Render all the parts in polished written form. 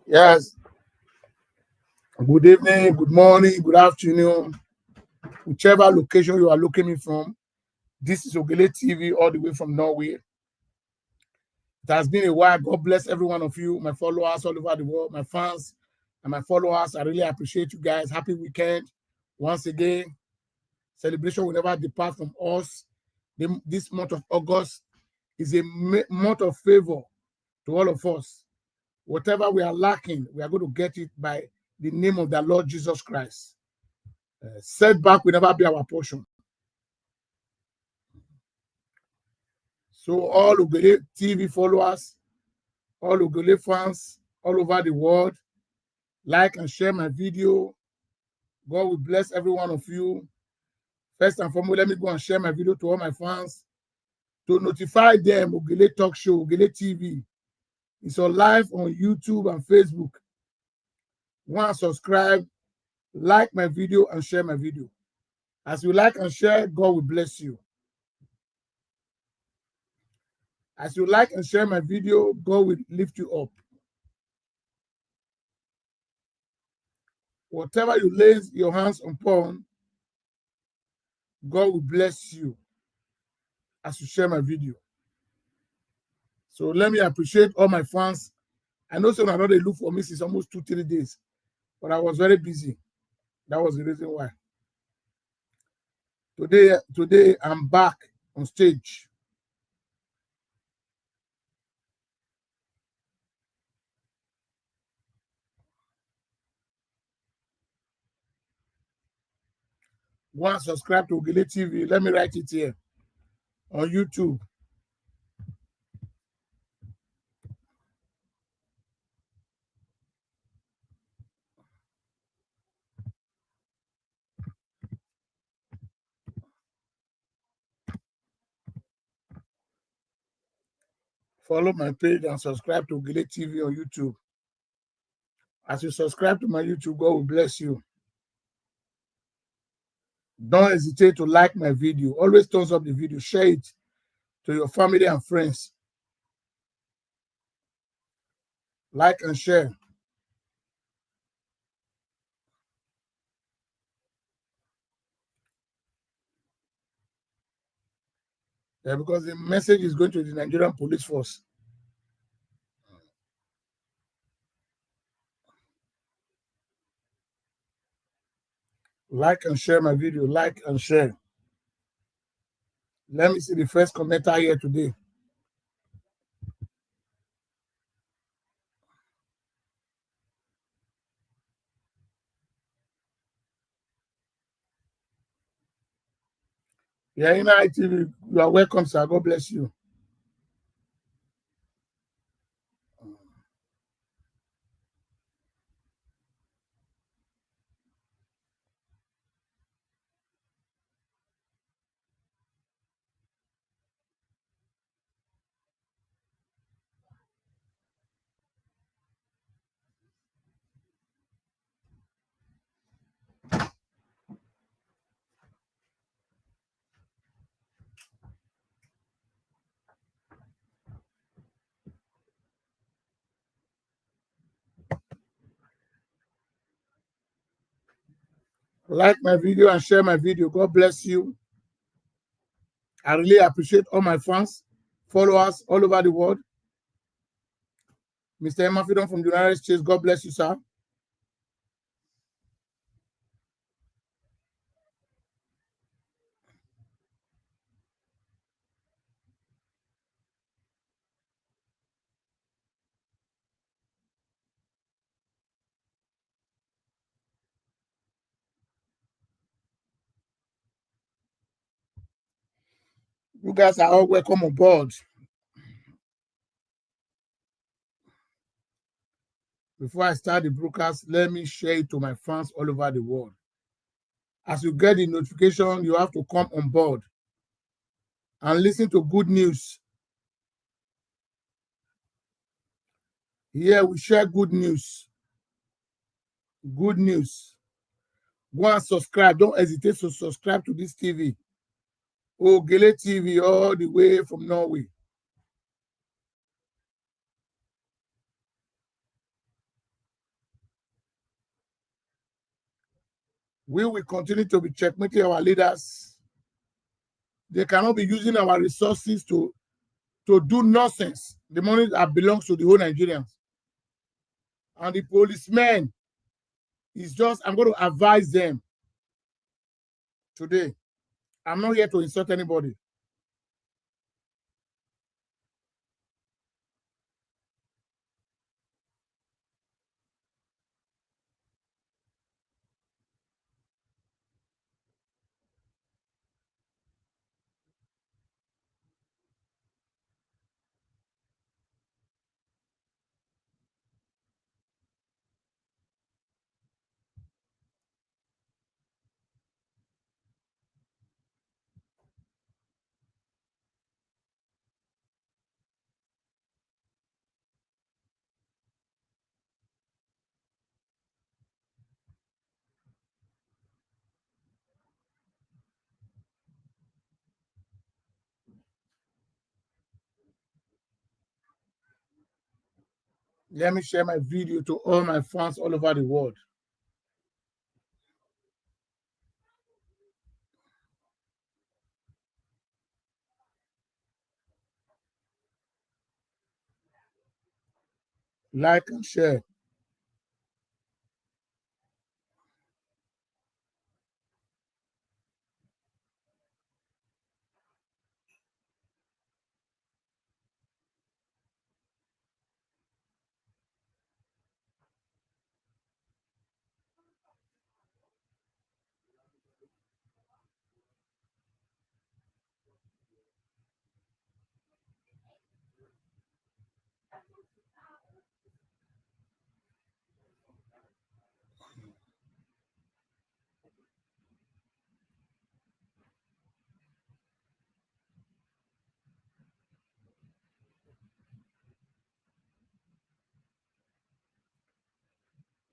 Yes. Good evening, good morning, good afternoon, whichever location you are looking me from. This is Ogele TV all the way from Norway. It has been a while. God bless every one of you, my followers all over the world, my fans and my followers. I really appreciate you guys. Happy weekend. Once again, celebration will never depart from us. This month of August is a month of favor to all of us. Whatever we are lacking, we are going to get it by the name of the Lord Jesus Christ. Setback will never be our portion. So all Ogele TV followers, all Ogele fans all over the world, like and share my video. God will bless every one of you. First and foremost, let me go and share my video to all my fans to notify them. Ogele Talk Show, Ogele TV. It's on live on YouTube and Facebook. Go and subscribe, like my video, and share my video. As you like and share, God will bless you. As you like and share my video, God will lift you up. Whatever you lay your hands upon, God will bless you as you share my video. So let me appreciate all my fans. I know some are not they look for me since almost 2-3 days, but I was very busy. That was the reason why. Today I'm back on stage. Go and subscribe to Ogele TV. Let me write it here on YouTube. Follow my page and subscribe to Ogele TV on YouTube. As you subscribe to my YouTube, God will bless you. Don't hesitate to like my video. Always thumbs up the video. Share it to your family and friends. Like and share. Yeah, because the message is going to the Nigerian police force. Like and share my video. Like and share. Let me see the first commenter here today. Yeah, in ITV, you are welcome, sir. God bless you. Like my video and share my video. God bless you. I really appreciate all my fans, followers all over the world. Mr. Emafidon from the United States, God bless you, sir. You guys are all welcome on board. Before I start the broadcast, let me share it to my fans all over the world. As you get the notification, you have to come on board and listen to good news. Here we share good news. Good news. Go and subscribe. Don't hesitate to subscribe to this TV. Ogele TV all the way from Norway. We will continue to be checkmating our leaders. They cannot be using our resources to do nonsense. The money that belongs to the whole Nigerians. And the policemen is just, I'm going to advise them today. I'm not here to insult anybody. Let me share my video to all my fans all over the world. Like and share.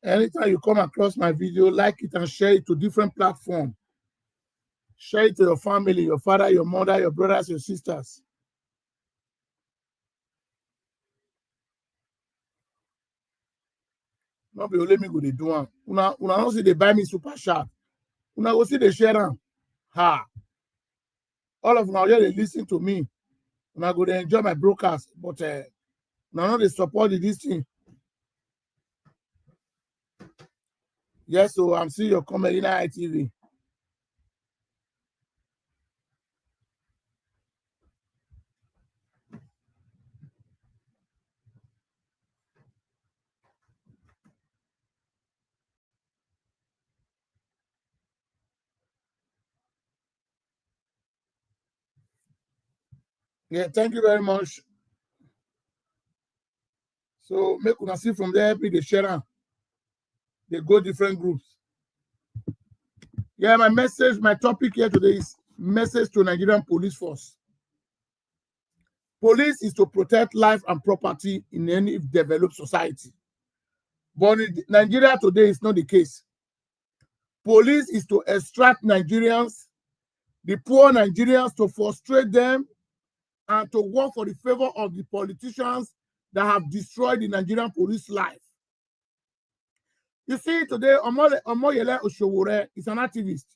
Anytime you come across my video, like it and share it to different platforms. Share it to your family, your father, your mother, your brothers, your sisters. Not be only me go dey do am. Una don't see they buy me super chat. Una go see they share am. Ha! All of una here they listen to me. Una go dey enjoy my broadcast, but now they support this thing. Yes, so I'm seeing your comment in ITV. Yeah, thank you very much. So make una see from there, be the share am. They go different groups. Yeah, my message, my topic here today is message to Nigerian police force. Police is to protect life and property in any developed society. But in Nigeria today is not the case. Police is to extract Nigerians, the poor Nigerians, to frustrate them and to work for the favor of the politicians that have destroyed the Nigerian police life. You see, today, Omoyele Oshowore is an activist.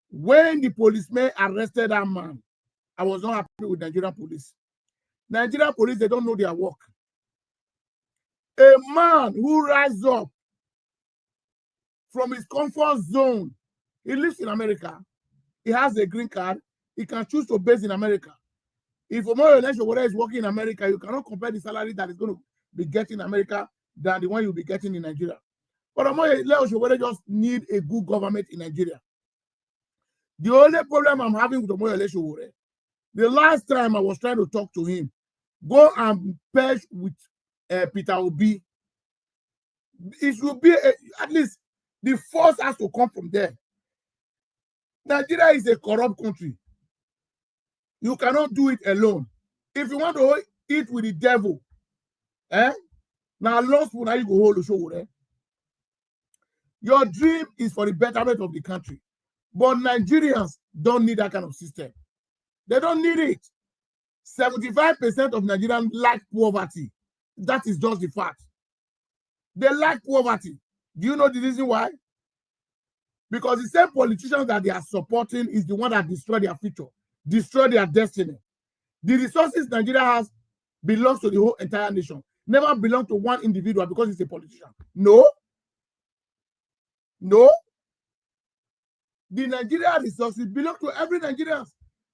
When the policemen arrested that man, I was not happy with Nigerian police. Nigerian police, they don't know their work. A man who rises up from his comfort zone, he lives in America, he has a green card, he can choose to base in America. If Omoyele Oshowore is working in America, you cannot compare the salary that is going to be getting in America than the one you'll be getting in Nigeria. But Omoyele Oshowore just need a good government in Nigeria. The only problem I'm having with Omoyele Oshowore, the last time I was trying to talk to him, go and purge with Peter Obi. It should be at least the force has to come from there. Nigeria is a corrupt country. You cannot do it alone. If you want to eat with the devil, now lost when you go hold the show. Your dream is for the betterment of the country. But Nigerians don't need that kind of system. They don't need it. 75% of Nigerians like poverty. That is just the fact. They like poverty. Do you know the reason why? Because the same politicians that they are supporting is the one that destroy their future, destroy their destiny. The resources Nigeria has belongs to the whole entire nation. Never belong to one individual because he's a politician. No. No. The Nigeria resources belong to every Nigerian.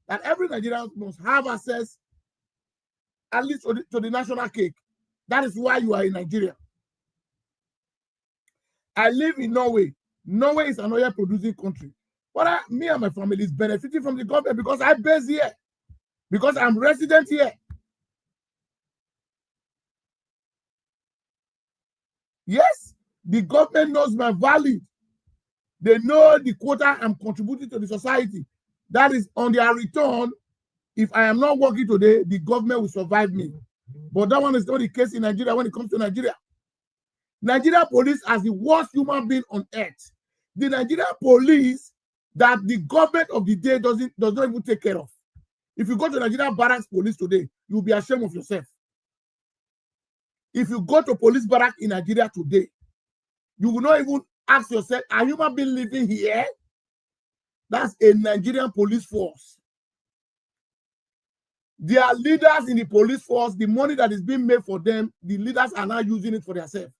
That every Nigerian must have access at least to the national cake. That is why you are in Nigeria. I live in Norway. Norway is an oil producing country. But me and my family is benefiting from the government because I base here. Because I'm resident here. Yes, the government knows my value. They know the quota I'm contributing to the society. That is on their return. If I am not working today, the government will survive me. But that one is not the case in Nigeria when it comes to Nigeria. Nigeria police as the worst human being on earth. The Nigeria police that the government of the day does not even take care of. If you go to Nigeria barracks police today, you'll be ashamed of yourself. If you go to police barrack in Nigeria today, you will not even ask yourself, are human beings living here? That's a Nigerian police force. There are leaders in the police force. The money that is being made for them, the leaders are now using it for themselves.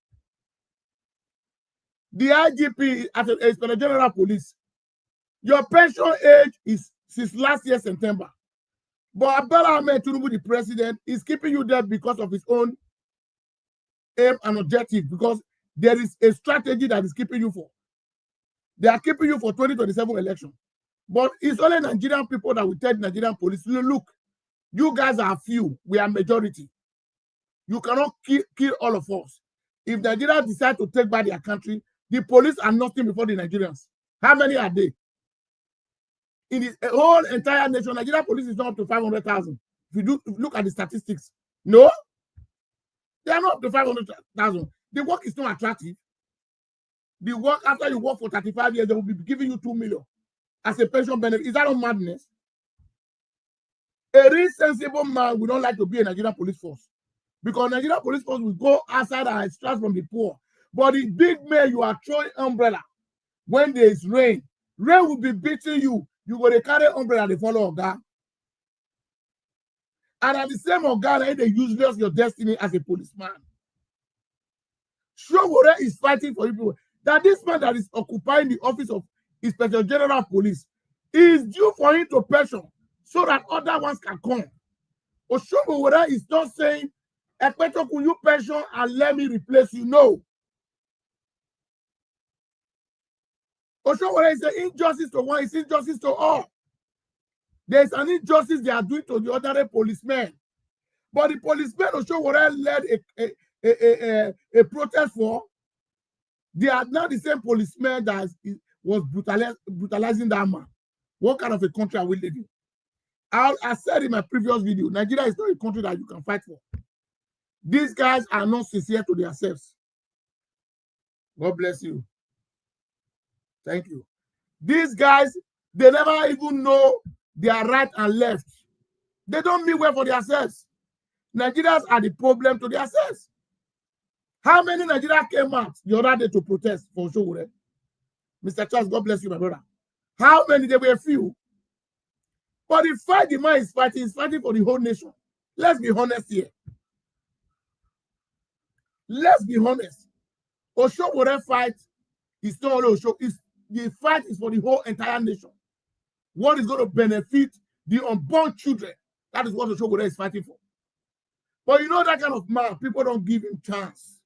The IGP, as a Inspector General Police, your pension age is since last year, September. But Abdullah Ahmed Tinubu, the president, is keeping you there because of his own aim and objective, because there is a strategy that is keeping you for. They are keeping you for 2027 election. But it's only Nigerian people that will tell Nigerian police, look, you guys are few, we are majority. You cannot kill all of us. If Nigeria decide to take back their country, the police are nothing before the Nigerians. How many are they? In the whole entire nation, Nigeria police is not up to 500,000. If you look at the statistics, no, they are not up to 500,000. The work is not attractive. The work, after you work for 35 years, they will be giving you 2 million as a pension benefit. Is that not madness? A real sensible man would not like to be a Nigerian police force, because Nigerian police force will go outside and extract from the poor. But the big man, you are throwing umbrella. When there is rain, rain will be beating you. You go to carry umbrella, they follow Oga. And at the same Oga, they useless your destiny as a policeman. Showore is fighting for you people. That this man that is occupying the office of Inspector General of Police is due for him to pension so that other ones can come. Oshowore is not saying, Ekpeto, could you pension and let me replace you? No. Oshowore is an injustice to one, it's injustice to all. There's an injustice they are doing to the other policemen. But the policemen Oshowore led a protest for. They are now the same policemen that was brutalizing that man. What kind of a country are we living? I said in my previous video, Nigeria is not a country that you can fight for. These guys are not sincere to themselves. God bless you. Thank you. These guys, they never even know their right and left. They don't mean well for themselves. Nigerians are the problem to themselves. How many Nigerians came out the other day to protest for Oshowore? Mr. Charles, God bless you, my brother. How many? There were few. But the fight the man is fighting for the whole nation. Let's be honest here. Let's be honest. Oshowore fight is not only Oshowore. The fight is for the whole entire nation. What is going to benefit the unborn children? That is what Oshowore is fighting for. But you know that kind of man, people don't give him chance.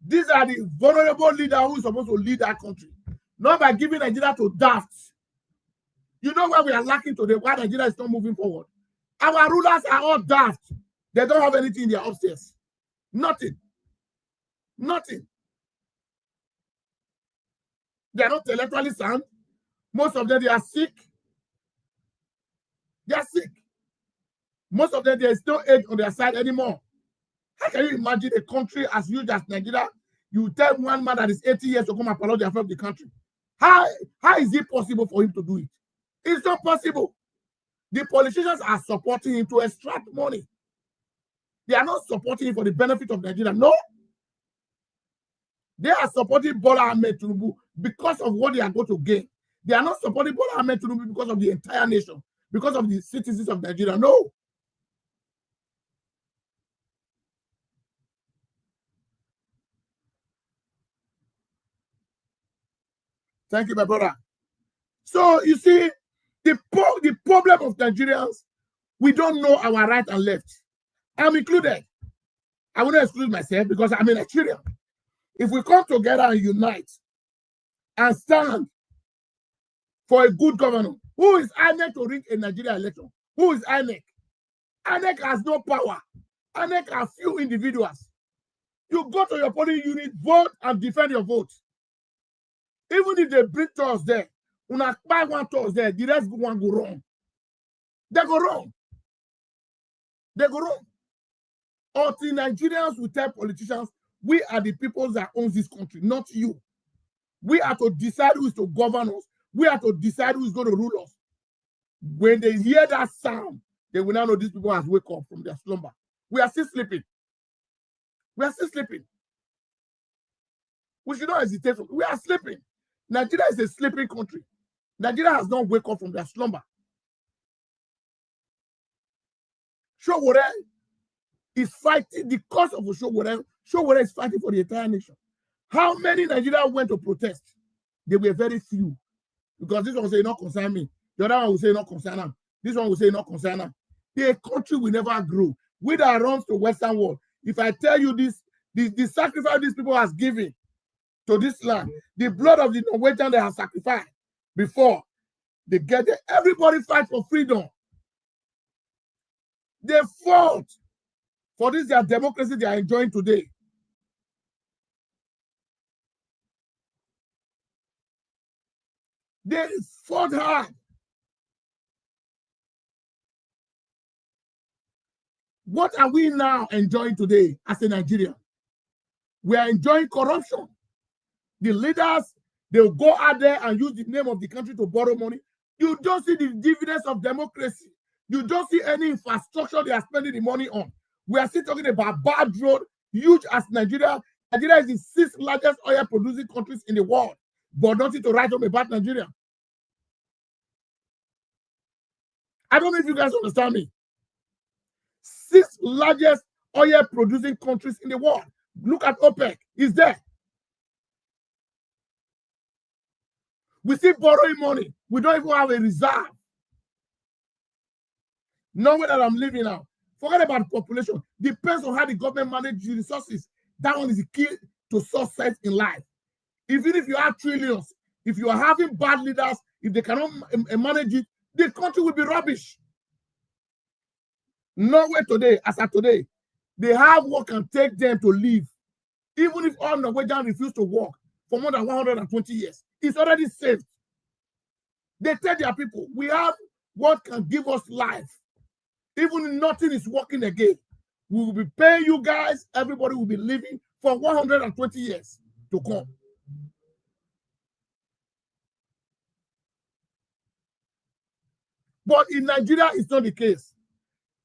These are the vulnerable leaders who are supposed to lead that country. Not by giving Nigeria to daft. You know where we are lacking today, why Nigeria is not moving forward. Our rulers are all daft. They don't have anything in their upstairs. Nothing. Nothing. They are not intellectually sound. Most of them, they are sick. They are sick. Most of them, there is no age on their side anymore. How can you imagine a country as huge as Nigeria? You tell one man that is 80 years to come and apologize for the country. How is it possible for him to do it? It's not possible. The politicians are supporting him to extract money. They are not supporting him for the benefit of Nigeria. No. They are supporting Bola Ahmed Tinubu because of what they are going to gain. They are not supporting Bola Ahmed Tinubu because of the entire nation, because of the citizens of Nigeria. No. Thank you, my brother. So you see, the problem of Nigerians, we don't know our right and left. I'm included. I will not exclude myself because I'm a Nigerian. If we come together and unite and stand for a good governor, who is INEC to rig a Nigeria election? Who is INEC? INEC has no power. INEC are few individuals. You go to your polling unit, vote, and defend your vote. Even if they bring tours there, when I buy one tours there, the rest one go wrong. They go wrong. They go wrong. Until Nigerians will tell politicians, we are the people that own this country, not you. We are to decide who is to govern us. We are to decide who is going to rule us. When they hear that sound, they will now know these people have wake up from their slumber. We are still sleeping. We are still sleeping. We should not hesitate. We are sleeping. Nigeria is a sleeping country. Nigeria has not wake up from their slumber. Showore is fighting the cause of Showore. Showore is fighting for the entire nation. How many Nigerians went to protest? They were very few. Because this one will say, not concern me. The other one will say, not concern them. This one will say, not concern them. The country will never grow. We that runs to Western world. If I tell you this, the sacrifice these people has given to this land, the blood of the Norwegian they have sacrificed before they get there. Everybody fight for freedom. They fought for this their democracy they are enjoying today. They fought hard. What are we now enjoying today as a Nigerian? We are enjoying corruption. The leaders, they'll go out there and use the name of the country to borrow money. You don't see the dividends of democracy. You don't see any infrastructure they are spending the money on. We are still talking about bad road, huge as Nigeria. Nigeria is the sixth largest oil producing countries in the world, but nothing to write home about Nigeria. I don't know if you guys understand me. Sixth largest oil producing countries in the world. Look at OPEC. It's there. We still borrowing money. We don't even have a reserve. Nowhere that I'm living now. Forget about population. Depends on how the government manages the resources. That one is the key to success in life. Even if you have trillions, if you are having bad leaders, if they cannot manage it, the country will be rubbish. Nowhere today, as of today, they have what can take them to live. Even if all Norwegians refuse to work for more than 120 years, it's already saved. They tell their people, we have what can give us life. Even if nothing is working again, we will be paying you guys, everybody will be living for 120 years to come. But in Nigeria, it's not the case.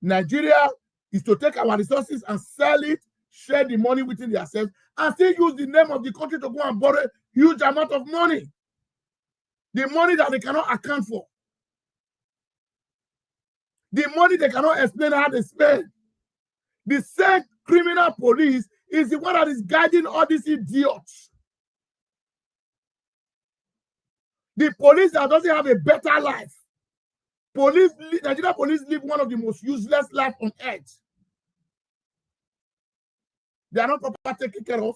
Nigeria is to take our resources and sell it, share the money within themselves, and still use the name of the country to go and borrow huge amount of money. The money that they cannot account for. The money they cannot explain how they spend. The same criminal police is the one that is guiding all these idiots. The police that doesn't have a better life. Nigeria police live one of the most useless lives on earth. They are not properly taken care of.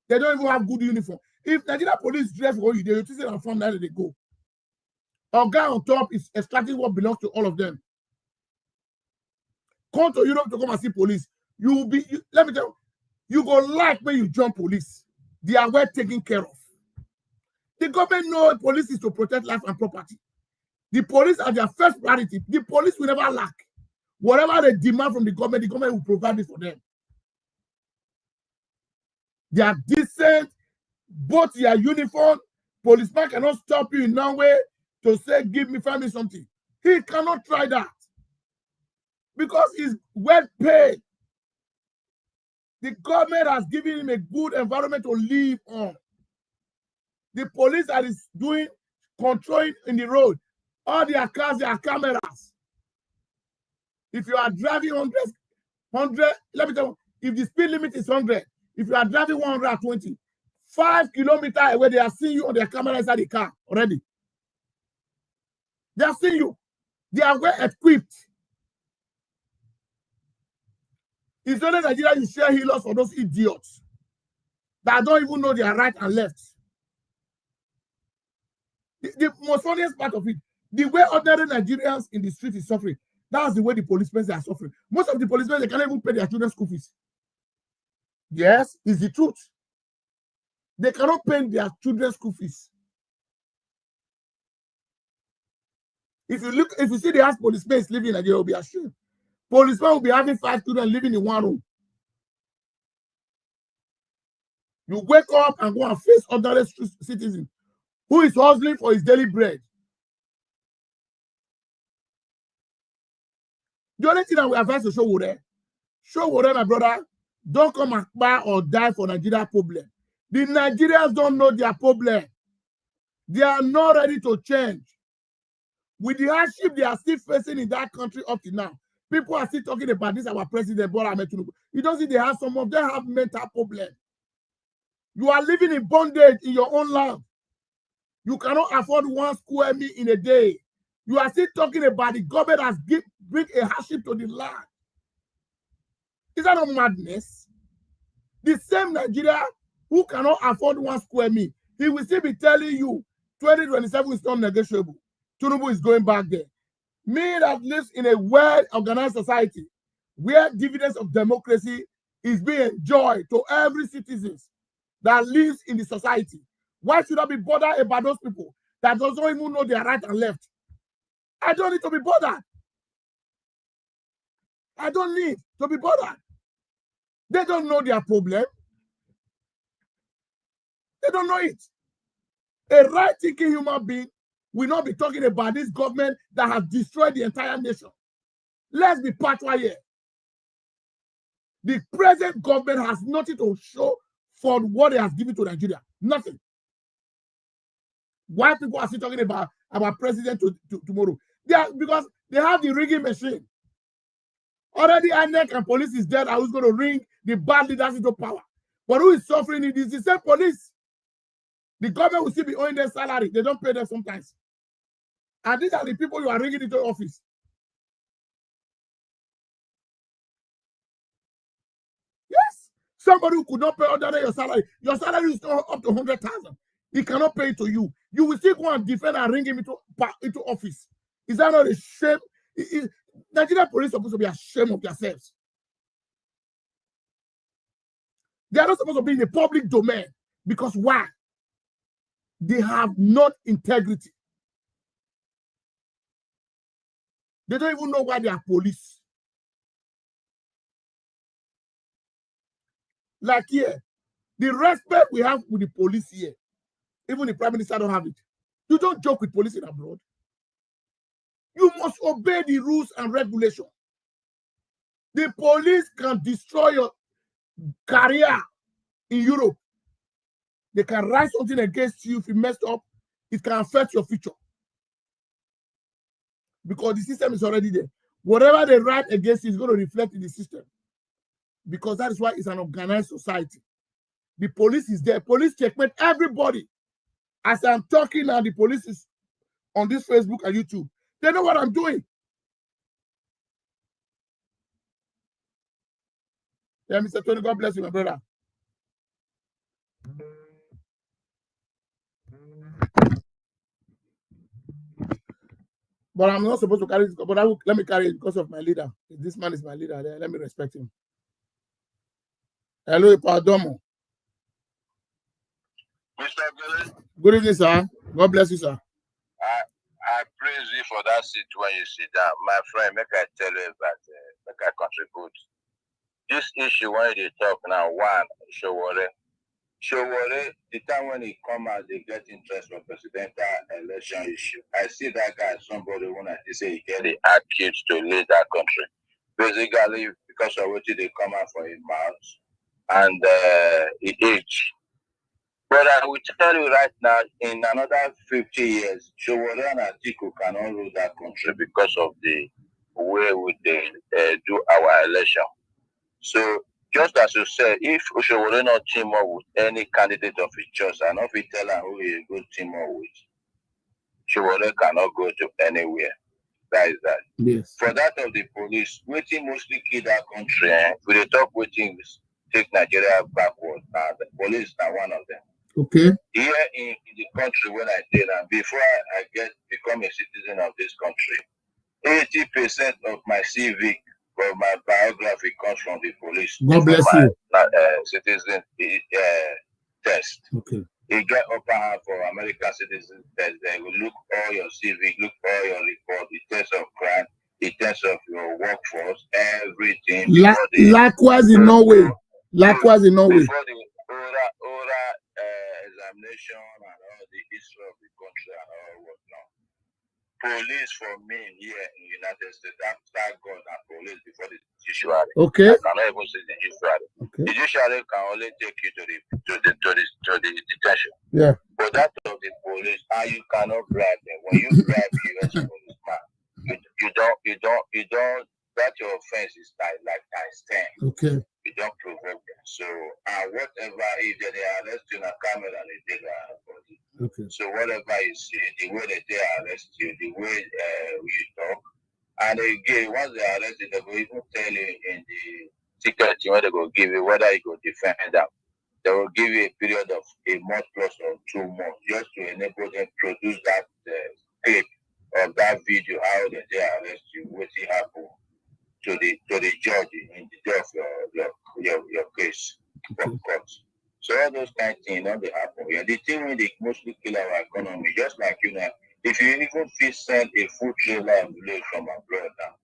They don't even have good uniform. If Nigeria police dress for you, they will see them from there they go. Our guy on top is extracting what belongs to all of them. Come to Europe to come and see police. Let me tell you, you go like when you join police. They are well taken care of. The government knows police is to protect life and property. The police are their first priority. The police will never lack. Whatever they demand from the government will provide it for them. They are decent, both their uniform. Policeman cannot stop you in no way to say, give me, find me something. He cannot try that. Because he's well paid. The government has given him a good environment to live on. The police that is doing controlling in the road, all their cars, there are cameras. If you are driving 100, let me tell you, if the speed limit is 100, if you are driving 120, 5 kilometers away, they are seeing you on their camera inside the car already. They are seeing you. They are well equipped. It's only Nigeria you share healers for those idiots that don't even know their right and left. The most funniest part of it, the way ordinary Nigerians in the street is suffering, that's the way the policemen are suffering. Most of the policemen, they can't even pay their children's school fees. Yes, it's the truth. They cannot pay their children's school fees. If you see the house policemen living in Nigeria, you'll be ashamed. Policemen will be having 5 children living in one room. You wake up and go and face ordinary citizen who is hustling for his daily bread. The only thing that we advise to show Wore, my brother, don't come and buy or die for Nigeria problem. The Nigerians don't know their problem. They are not ready to change. With the hardship they are still facing in that country up to now, people are still talking about this, our president, Bola Ahmed Tinubu. You don't see they have some of them have mental problems. You are living in bondage in your own land. You cannot afford 1 square meal in a day. You are still talking about the government has bring a hardship to the land. Is that not madness? The same Nigeria who cannot afford 1 square meal, he will still be telling you 2027 is not negotiable. Tinubu is going back there. Me that lives in a well-organized society where dividends of democracy is being enjoyed to every citizen that lives in the society. Why should I be bothered about those people that don't even know their right and left? I don't need to be bothered. I don't need to be bothered. They don't know their problem. They don't know it. A right-thinking human being will not be talking about this government that has destroyed the entire nation. Let's be patois here. The present government has nothing to show for what it has given to Nigeria. Nothing. Why people are still talking about president tomorrow? Because they have the rigging machine. Already INEC and police is dead. Who's going to ring the bad leaders into power? But who is suffering it is the same police. The government will still be owing their salary. They don't pay them sometimes. And these are the people you are ringing into office. Yes. Somebody who could not pay under your salary is up to 100,000. He cannot pay it to you. You will still go and defend and ring him into office. Is that not a shame? Nigerian police are supposed to be ashamed of themselves. They are not supposed to be in the public domain. Because why? They have not integrity. They don't even know why they are police. Like here, the respect we have with the police here, even the Prime Minister don't have it. You don't joke with police in abroad. You must obey the rules and regulations. The police can destroy your career in Europe. They can write something against you if you messed up. It can affect your future. Because the system is already there. Whatever they write against you is going to reflect in the system. Because that is why it's an organized society. The police is there. Police checkmate everybody. As I'm talking now, the police is on this Facebook and YouTube. They know what I'm doing. Yeah, Mr. Tony, God bless you, my brother. But I'm not supposed to carry this, but let me carry it because of my leader. This man is my leader. Let me respect him. Hello, Padomo. Mr. Gillis. Good evening, sir. God bless you, sir. I praise you for that seat when you sit down. My friend, make I tell you that, make I contribute. This issue when they talk now, one, Showore, the time when he come out, they get interest for presidential election issue. I see that guy, somebody when I say he get the accused to lead that country. Basically, because of what they come out for his mouth and he age. But I will tell you right now, in another 50 years, Showore and Atiku cannot rule that country because of the way they do our election. So, just as you said, if Showore not team up with any candidate of his choice, and if he tell him who he is good team up with, Showore cannot go to anywhere. That is that. Yes. For that of the police, waiting mostly kill that country. We dey talk waiting take Nigeria backward. Now the police are one of them. Okay. Here in the country when I did, and before I become a citizen of this country, 80% of my CV or my biography comes from the police. God bless you. Citizen test. Okay. You get upper hand for American citizens test. They will look all your CV, look all your report, the test of crime, the test of your workforce, everything. Likewise in Norway. Likewise in Norway. Before the oral examination and all the history of the country and all whatnot. Police for me here in the United States, after God and police before the judiciary. Okay. I cannot even say the judiciary. Okay. The judiciary can only take you to the detention. Yeah. But that of the police, and you cannot bribe them. When you bribe US policeman, you don't. That your offense is like times 10. Okay. You don't provoke them. So, whatever, if they arrest you in a camera, they take their body. Okay. So, whatever you see, the way that they arrest you, the way you talk, and again, once they arrest you, they will even tell you in the ticket when they go give you whether you go defend them. They will give you a period of a month plus or 2 months just to enable them to produce that clip of that video, how they arrest you, what happened to the judge in the day of your case from court. So all those kind of things don't happen. Yeah, the thing when they mostly kill our economy, just like if you even feel send a food trailer of load from abroad now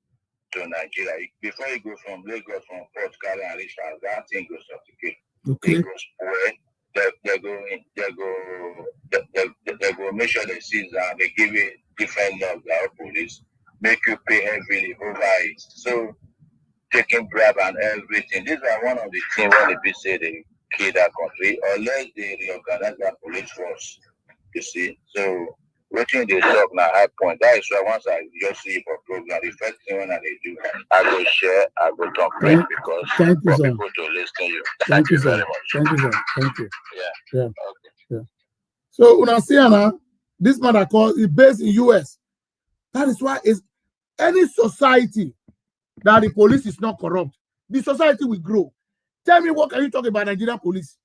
to Nigeria, before you go from Lagos from Port Carry and reach out, that thing goes certificate. Okay. It goes spoil. They go make sure they seize and they give you different laws like police, make you pay heavily over it. So taking bribe and everything. These are one of the things when they be say they kill that country, unless they reorganize that police force. You see. So what they talk now high point. That is why once I just see for program, the first thing when I do, I go share, I go talk because thank you, for sir. people to listen to you. Thank you, very sir. much. Thank you, sir. Thank you. Yeah. Okay. Yeah. So when I see Anna, this man I call is based in US. That is why it's any society that the police is not corrupt, the society will grow. Tell me, what can you talk about Nigerian police?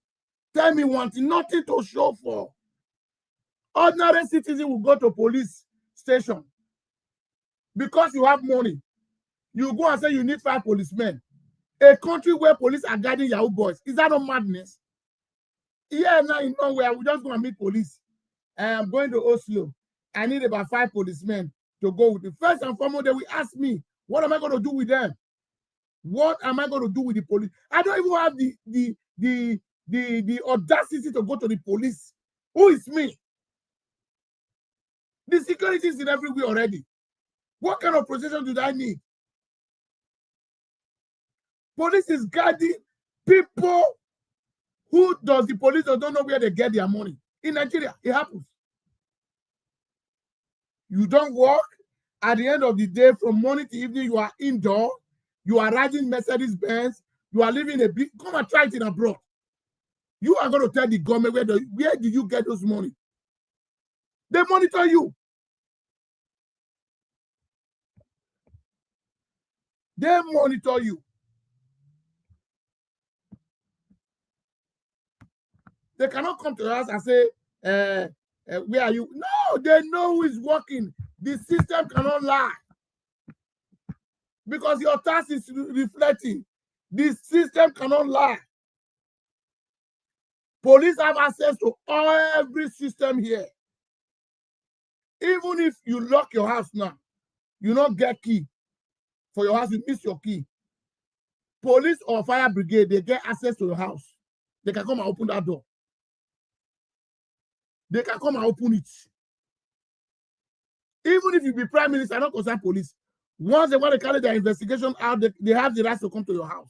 Tell me one thing, nothing to show for. Ordinary citizen will go to police station because you have money. You go and say you need 5 policemen. A country where police are guarding Yahoo boys. Is that not madness? Yeah, now in Norway, I will just go and meet police. I'm going to Oslo. I need about 5 policemen to go with me. First and foremost, they will ask me, what am I going to do with them? What am I going to do with the police? I don't even have the audacity to go to the police. Who is me? The security is in everywhere already. What kind of protection do I need? Police is guarding people who does the police don't know where they get their money. In Nigeria, it happens. You don't work. At the end of the day, from morning to evening, you are indoor. You are riding Mercedes-Benz. You are living a big. Come and try it in abroad. You are going to tell the government where do you get those money? They monitor you. They monitor you. They cannot come to us and say, where are you? No, they know who is working. The system cannot lie. Because your tax is reflecting. The system cannot lie. Police have access to every system here. Even if you lock your house now, you don't get key for your house, you miss your key. Police or fire brigade, they get access to your house. They can come and open that door. They can come and open it. Even if you be prime minister, not concern police. Once they want to carry their investigation out, they have the right to come to your house.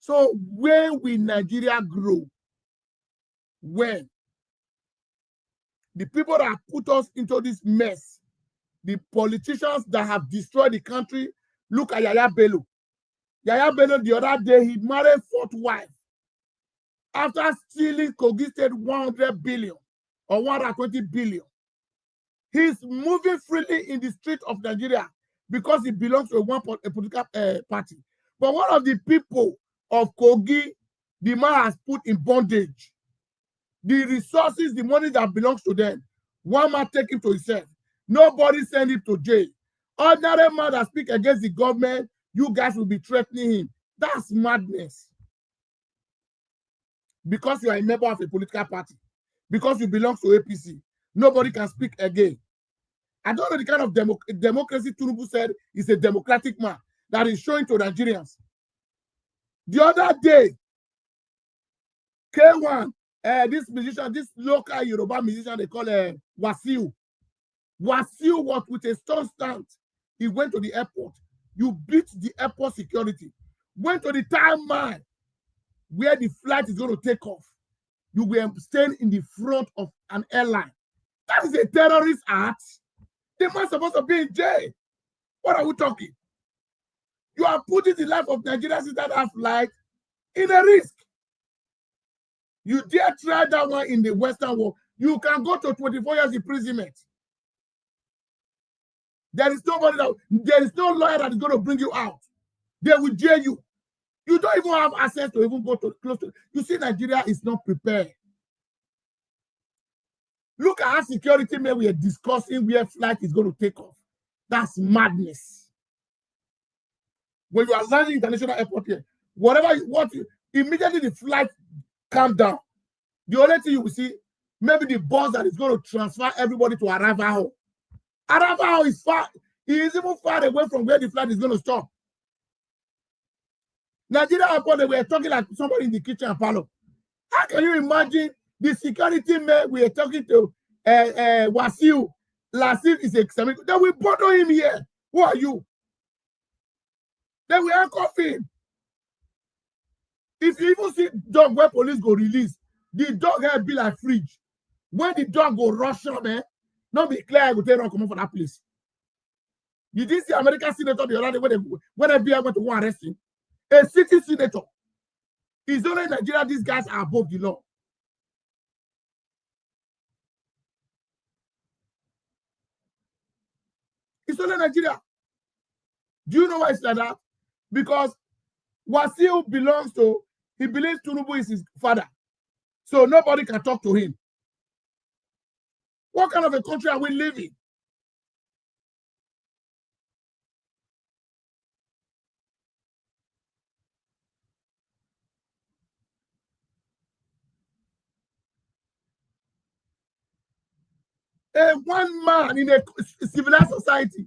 So when will Nigeria grow? When? The people that put us into this mess, the politicians that have destroyed the country, look at Yaya Bello. Yaya Bello, the other day, he married fourth wife after stealing Kogi State 100 billion or 120 billion. He's moving freely in the street of Nigeria because he belongs to a political party. But one of the people of Kogi, the man has put in bondage. The resources, the money that belongs to them, one man take him to himself. Nobody send him to jail. Ordinary man that speak against the government, you guys will be threatening him. That's madness. Because you are a member of a political party, because you belong to APC, nobody can speak again. I don't know the kind of democracy Tinubu said is a democratic man that is showing to Nigerians. The other day, K1, this musician, this local Yoruba musician, they call Wasiu. Wasiu was with a stone stand. He went to the airport. You beat the airport security. Went to the time mine where the flight is going to take off. You were staying in the front of an airline. That is a terrorist act. The man supposed to be in jail. What are we talking? You are putting the life of Nigerians that have flight in a risk. You dare try that one in the Western world, you can go to 24 years imprisonment. There is no lawyer that is going to bring you out. They will jail you. You don't even have access to even go to close to. You see, Nigeria is not prepared. Look at how security men we are discussing where flight is going to take off. That's madness. When you are landing international airport here, immediately the flight calm down. The only thing you will see, maybe the bus that is going to transfer everybody to Aravaho. Aravaho is far. He is even far away from where the flight is going to stop. Nigeria airport, they were talking like somebody in the kitchen and parlor. How can you imagine the security man we are talking to, Wasiu, Lasif is examining? They will bother him here. Who are you? They will handcuff him. If you even see dog where police go release, the dog head be like fridge. When the dog go rush on, man, not be clear, I go tell them come for that place. You didn't see American senator the other day when FBI went to go arrest him. A city senator. It's only in Nigeria these guys are above the law. It's only Nigeria. Do you know why it's like that? Because Wasiu believes Tinubu is his father. So nobody can talk to him. What kind of a country are we living? One man in a civilized society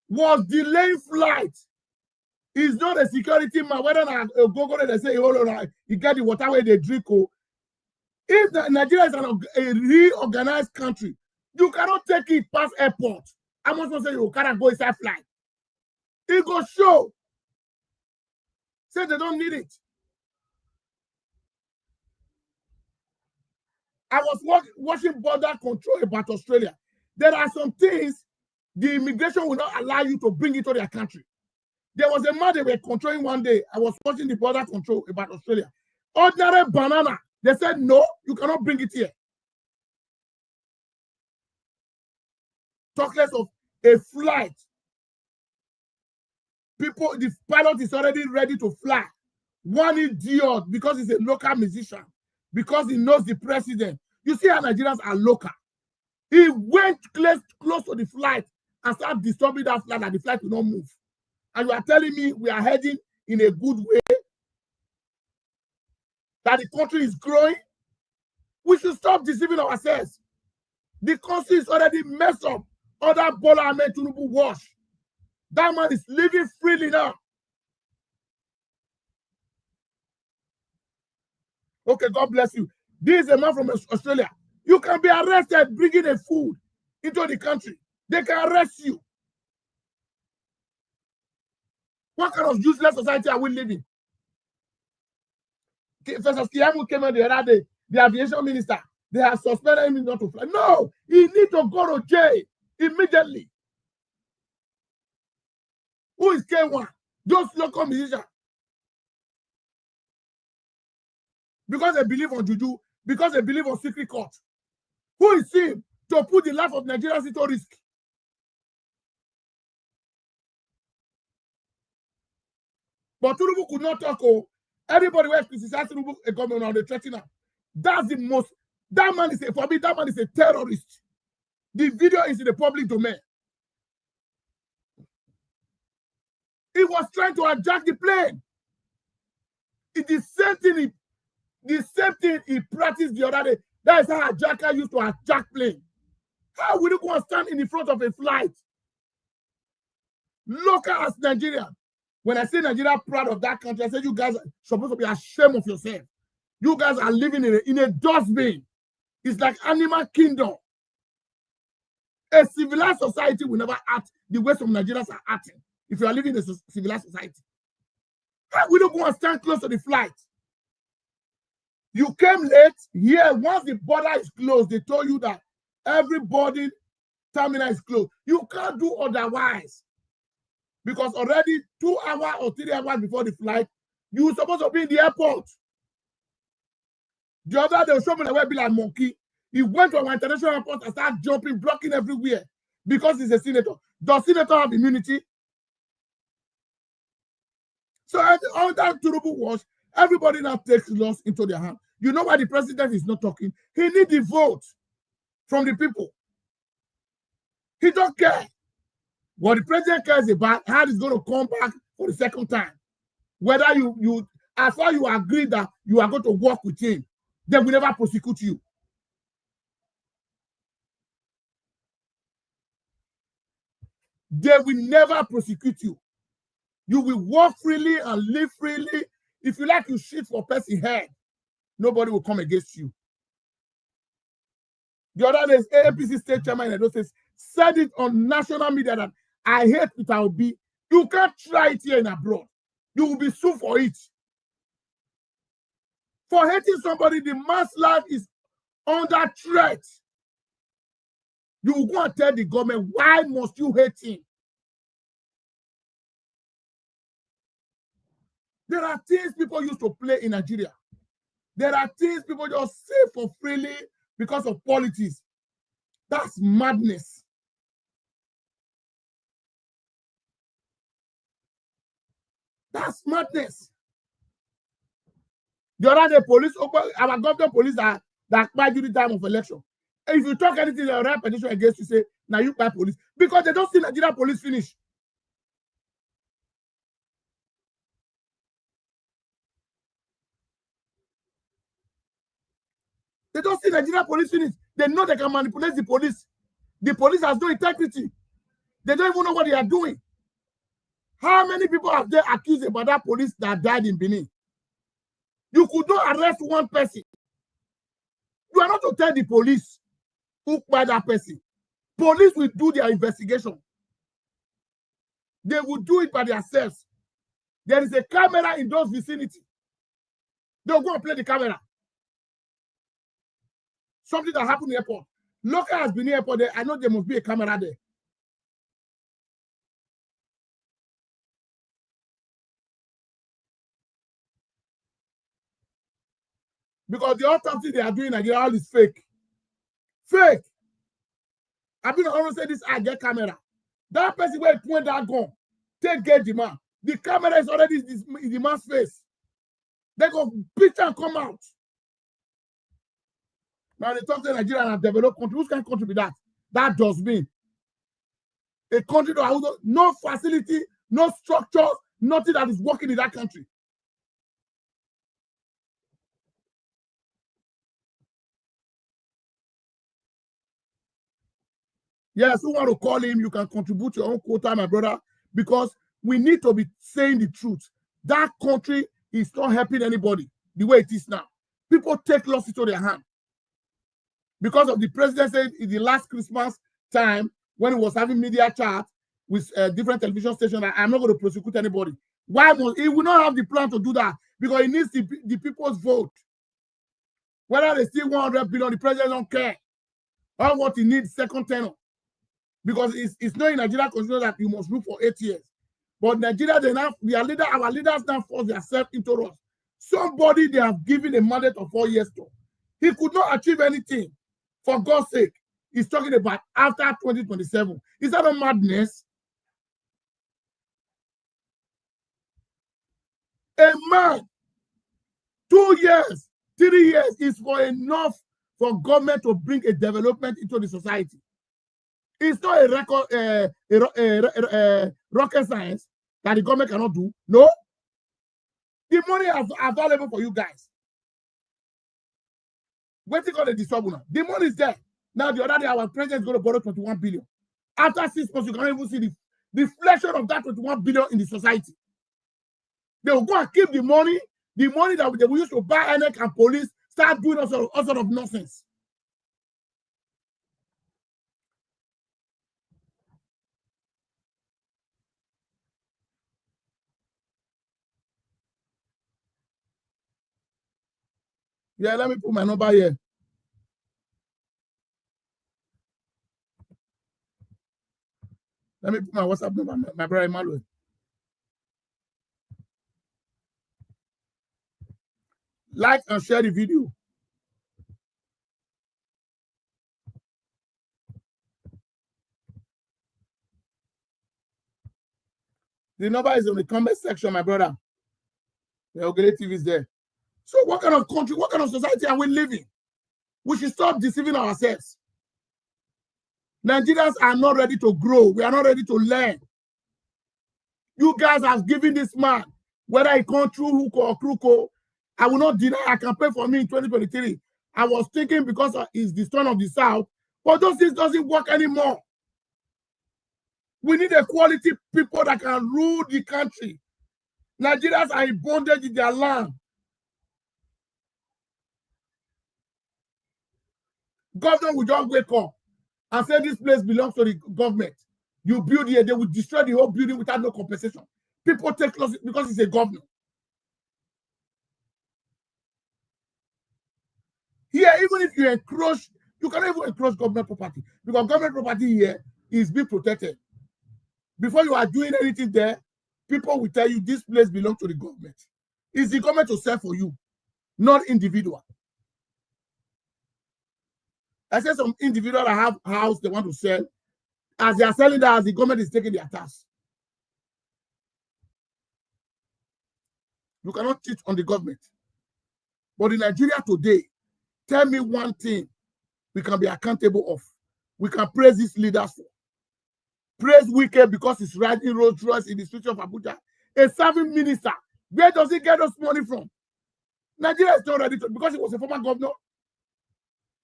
was delaying flight. He's not a security man. Whether not go they say, hold on, you get the water where they drink. If Nigeria is a reorganized country, you cannot take it past airport. I'm not going to say you can't go inside flight. It go show. Say they don't need it. I was watching border control about Australia. There are some things the immigration will not allow you to bring into their country. There was a man they were controlling one day. I was watching the border control about Australia. Ordinary banana. They said, no, you cannot bring it here. Talk less of a flight. The pilot is already ready to fly. One idiot, because he's a local musician, because he knows the president. You see how Nigerians are local. He went close to the flight and started disturbing that flight, and the flight will not move. And you are telling me we are heading in a good way, that the country is growing? We should stop deceiving ourselves. The country is already messed up. Other Bola Ahmed Tinubu wash. That man is living freely now. Okay, God bless you. This is a man from Australia. You can be arrested bringing a food into the country. They can arrest you. What kind of useless society are we living? First Kiamu came in the other day, the aviation minister, they have suspended him not to fly. No, he needs to go to jail immediately. Who is K1? Those local musicians. Because they believe on juju, because they believe on secret court. Who is him to put the life of Nigerians into risk? But Tinubu could not talk. Oh, everybody was criticizing Tinubu, a government on the threatening. That's the most. That man is for me. That man is a terrorist. The video is in the public domain. He was trying to hijack the plane. It's the same thing. The same thing he practiced the other day. That is how a hijacker used to hijack plane. How will you go and stand in the front of a flight? Local as Nigerian. When I say Nigeria proud of that country, I say you guys are supposed to be ashamed of yourself. You guys are living in a dustbin. It's like animal kingdom. A civilized society will never act the way some Nigerians are acting. If you are living in a civilized society, how will you go and stand close to the flight? You came late. Here, once the border is closed, they told you that everybody terminal is closed. You can't do otherwise. Because already 2 hours or 3 hours before the flight, you were supposed to be in the airport. The other day, showed me the way be like monkey. He went to our international airport and started jumping, blocking everywhere because he's a senator. Does senator have immunity? So all that Tinubu was, everybody now takes laws into their hand. You know why the president is not talking? He needs the vote from the people. He don't care. What the president cares about, how he's going to come back for the second time. Whether you as far as you agree that you are going to work with him, they will never prosecute you. They will never prosecute you. You will walk freely and live freely. If you like, you shit for person head. Nobody will come against you. The other day, APC state chairman in Edo State said it on national media that I hate Peter Obi. You can't try it here in abroad. You will be sued for it. For hating somebody, the man's life is under threat. You will go and tell the government, why must you hate him? There are things people used to play in Nigeria. There are things people just say for freely because of politics. That's madness. That's madness. The other day, police, our government police that buy during the time of election. If you talk anything, they'll write petition against you, say, now you buy police. Because they don't see Nigeria police finish. They don't see Nigeria police finish. They know they can manipulate the police. The police has no integrity. They don't even know what they are doing. How many people have they accused about that police that died in Benin? You could not arrest one person. You are not to tell the police who by that person. Police will do their investigation. They will do it by themselves. There is a camera in those vicinity. They'll go and play the camera. Something that happened in the airport. Local has been in the airport there. I know there must be a camera there. Because the autopsy they are doing in Nigeria all is fake. Fake. I've been almost say this, I get camera. That person where point that gun, get the man. The camera is already in the man's face. They go picture and come out. Now they talk to Nigeria and a developed country. Which kind of country be that? That does mean a country that has no facility, no structure, nothing that is working in that country. Yes, who want to call him, you can contribute your own quota, my brother, because we need to be saying the truth. That country is not helping anybody the way it is now. People take losses to their hand. Because of the president said in the last Christmas time, when he was having media chat with different television stations, I'm not going to prosecute anybody. Why must he will not have the plan to do that? because he needs the people's vote. Whether they steal 100 billion, the president don't care. All what he needs, second tenor. Because it's not in Nigeria considered that you must rule for 8 years. But Nigeria, our leaders now force themselves into us. Somebody they have given a mandate of 4 years to. He could not achieve anything. For God's sake, he's talking about after 2027. Is that a madness? A man, 2 years, 3 years is for enough for government to bring a development into the society. It's not a rocket science that the government cannot do. No. The money is available for you guys. Waiting on the disturb now. The money is there. Now, the other day, our president is going to borrow 21 billion. After 6 months, you can't even see the reflection of that 21 billion in the society. They will go and keep the money that they will use to buy NX and police, start doing all sort of nonsense. Yeah, let me put my number here. Let me put my WhatsApp number, my brother Emmanuel. Like and share the video. The number is in the comment section, my brother. The Ogele TV is there. So what kind of country, what kind of society are we living? We should stop deceiving ourselves. Nigerians are not ready to grow. We are not ready to learn. You guys have given this man, whether he come through hook or crook, I will not deny I can pay for me in 2023. I was thinking because he's the son of the South, but those things doesn't work anymore. We need a quality people that can rule the country. Nigerians are in bondage in their land. Government will just wake up and say this place belongs to the government. You build here, they will destroy the whole building without no compensation. People take loss because it's a government. Here, even if you encroach, you cannot even encroach government property because government property here is being protected. Before you are doing anything there, people will tell you this place belongs to the government. It's the government to sell for you, not individual. I said some individual that have house they want to sell. As they are selling that, as the government is taking their tax. You cannot cheat on the government. But in Nigeria today, tell me one thing we can be accountable of. We can praise these leaders for. Praise Wike because he's riding Rolls Royce in the streets of Abuja. A serving minister, where does he get us money from? Nigeria is not ready to, because he was a former governor.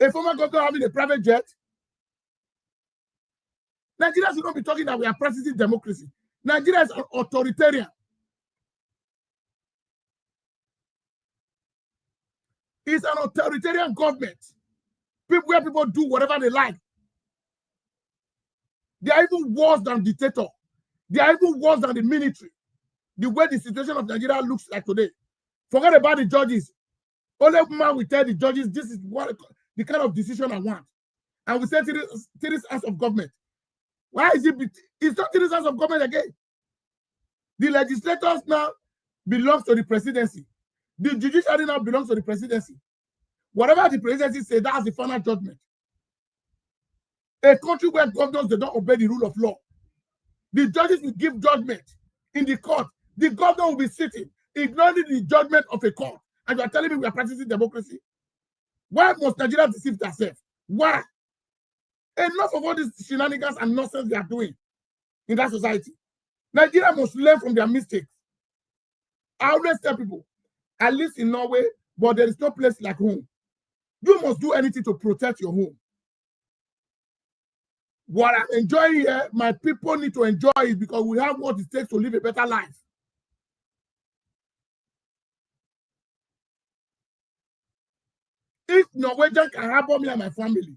A former governor having a private jet. Nigeria should not be talking that we are practicing democracy. Nigeria is authoritarian. It's an authoritarian government. Where people do whatever they like. They are even worse than dictator. They are even worse than the military. The way the situation of Nigeria looks like today. Forget about the judges. Only man will tell the judges this is what the kind of decision I want. And we say to this house of government. Why is it? It's not to this house of government again. The legislators now belongs to the presidency. The judiciary now belongs to the presidency. Whatever the presidency says, that's the final judgment. A country where governors they don't obey the rule of law. The judges will give judgment in the court. The governor will be sitting, ignoring the judgment of a court. And you are telling me we are practicing democracy? Why must Nigeria deceive themselves? Why? Enough of all these shenanigans and nonsense they are doing in that society. Nigeria must learn from their mistakes. I always tell people, at least in Norway, but there is no place like home. You must do anything to protect your home. What I'm enjoying here, my people need to enjoy it because we have what it takes to live a better life. If Norwegian can harbor me and my family,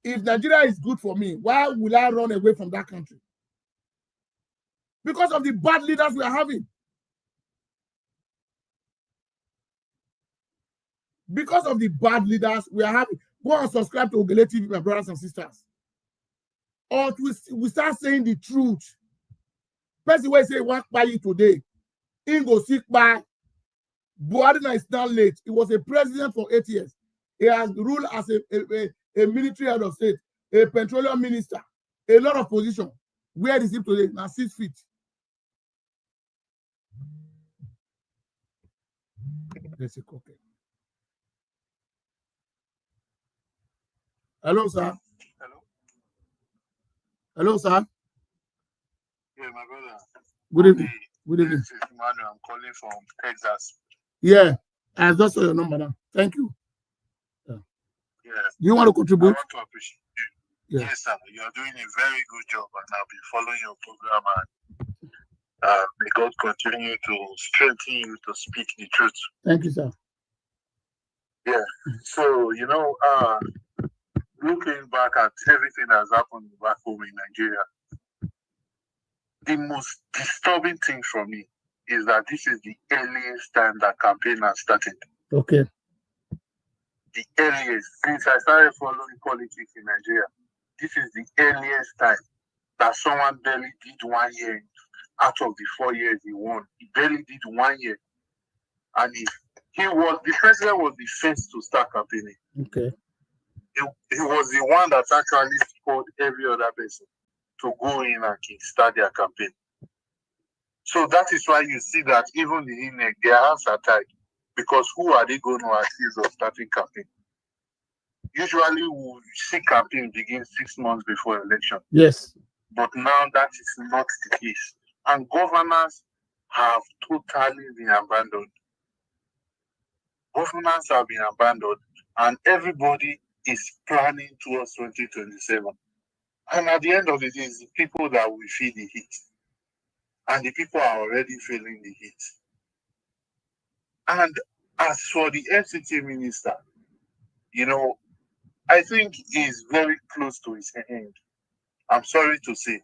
if Nigeria is good for me, why will I run away from that country? Because of the bad leaders we are having. Because of the bad leaders we are having. Go and subscribe to Ogele TV, my brothers and sisters. Or we start saying the truth. Person will say, "What buy you today?" In go sick by. Buhari is now late. He was a president for 8 years. He has ruled as a military head of state, a petroleum minister, a lot of positions. Where is he today? Now 6 feet. Let's see, okay. Hello, sir. Hello. Hello, sir. Yeah, my brother. Good evening. Good evening. This is Emmanuel. I'm calling from Texas. Yeah, I just saw your number now. Thank you. Yeah. Do you want to contribute? I want to appreciate you. Yeah. Yes, sir. You are doing a very good job, and I've been following your program. And may God continue to strengthen you to speak the truth. Thank you, sir. Yeah. So looking back at everything that's happened back home in Nigeria, the most disturbing thing for me is that this is the earliest time that campaign has started. Okay. The earliest, since I started following politics in Nigeria, this is the earliest time that someone barely did 1 year out of the 4 years he won. He barely did 1 year. And the president was the first to start campaigning. Okay. He was the one that actually called every other person to go in and start their campaign. So that is why you see that even the INEC, their hands are tied. Because who are they going to accuse of starting campaign? Usually we see campaign begin 6 months before election. Yes. But now that is not the case. And governors have totally been abandoned. Governors have been abandoned, and everybody is planning towards 2027. And at the end of the day, it's the people that will feel the heat. And the people are already feeling the heat. And as for the FCT minister, I think he's very close to his end. I'm sorry to say.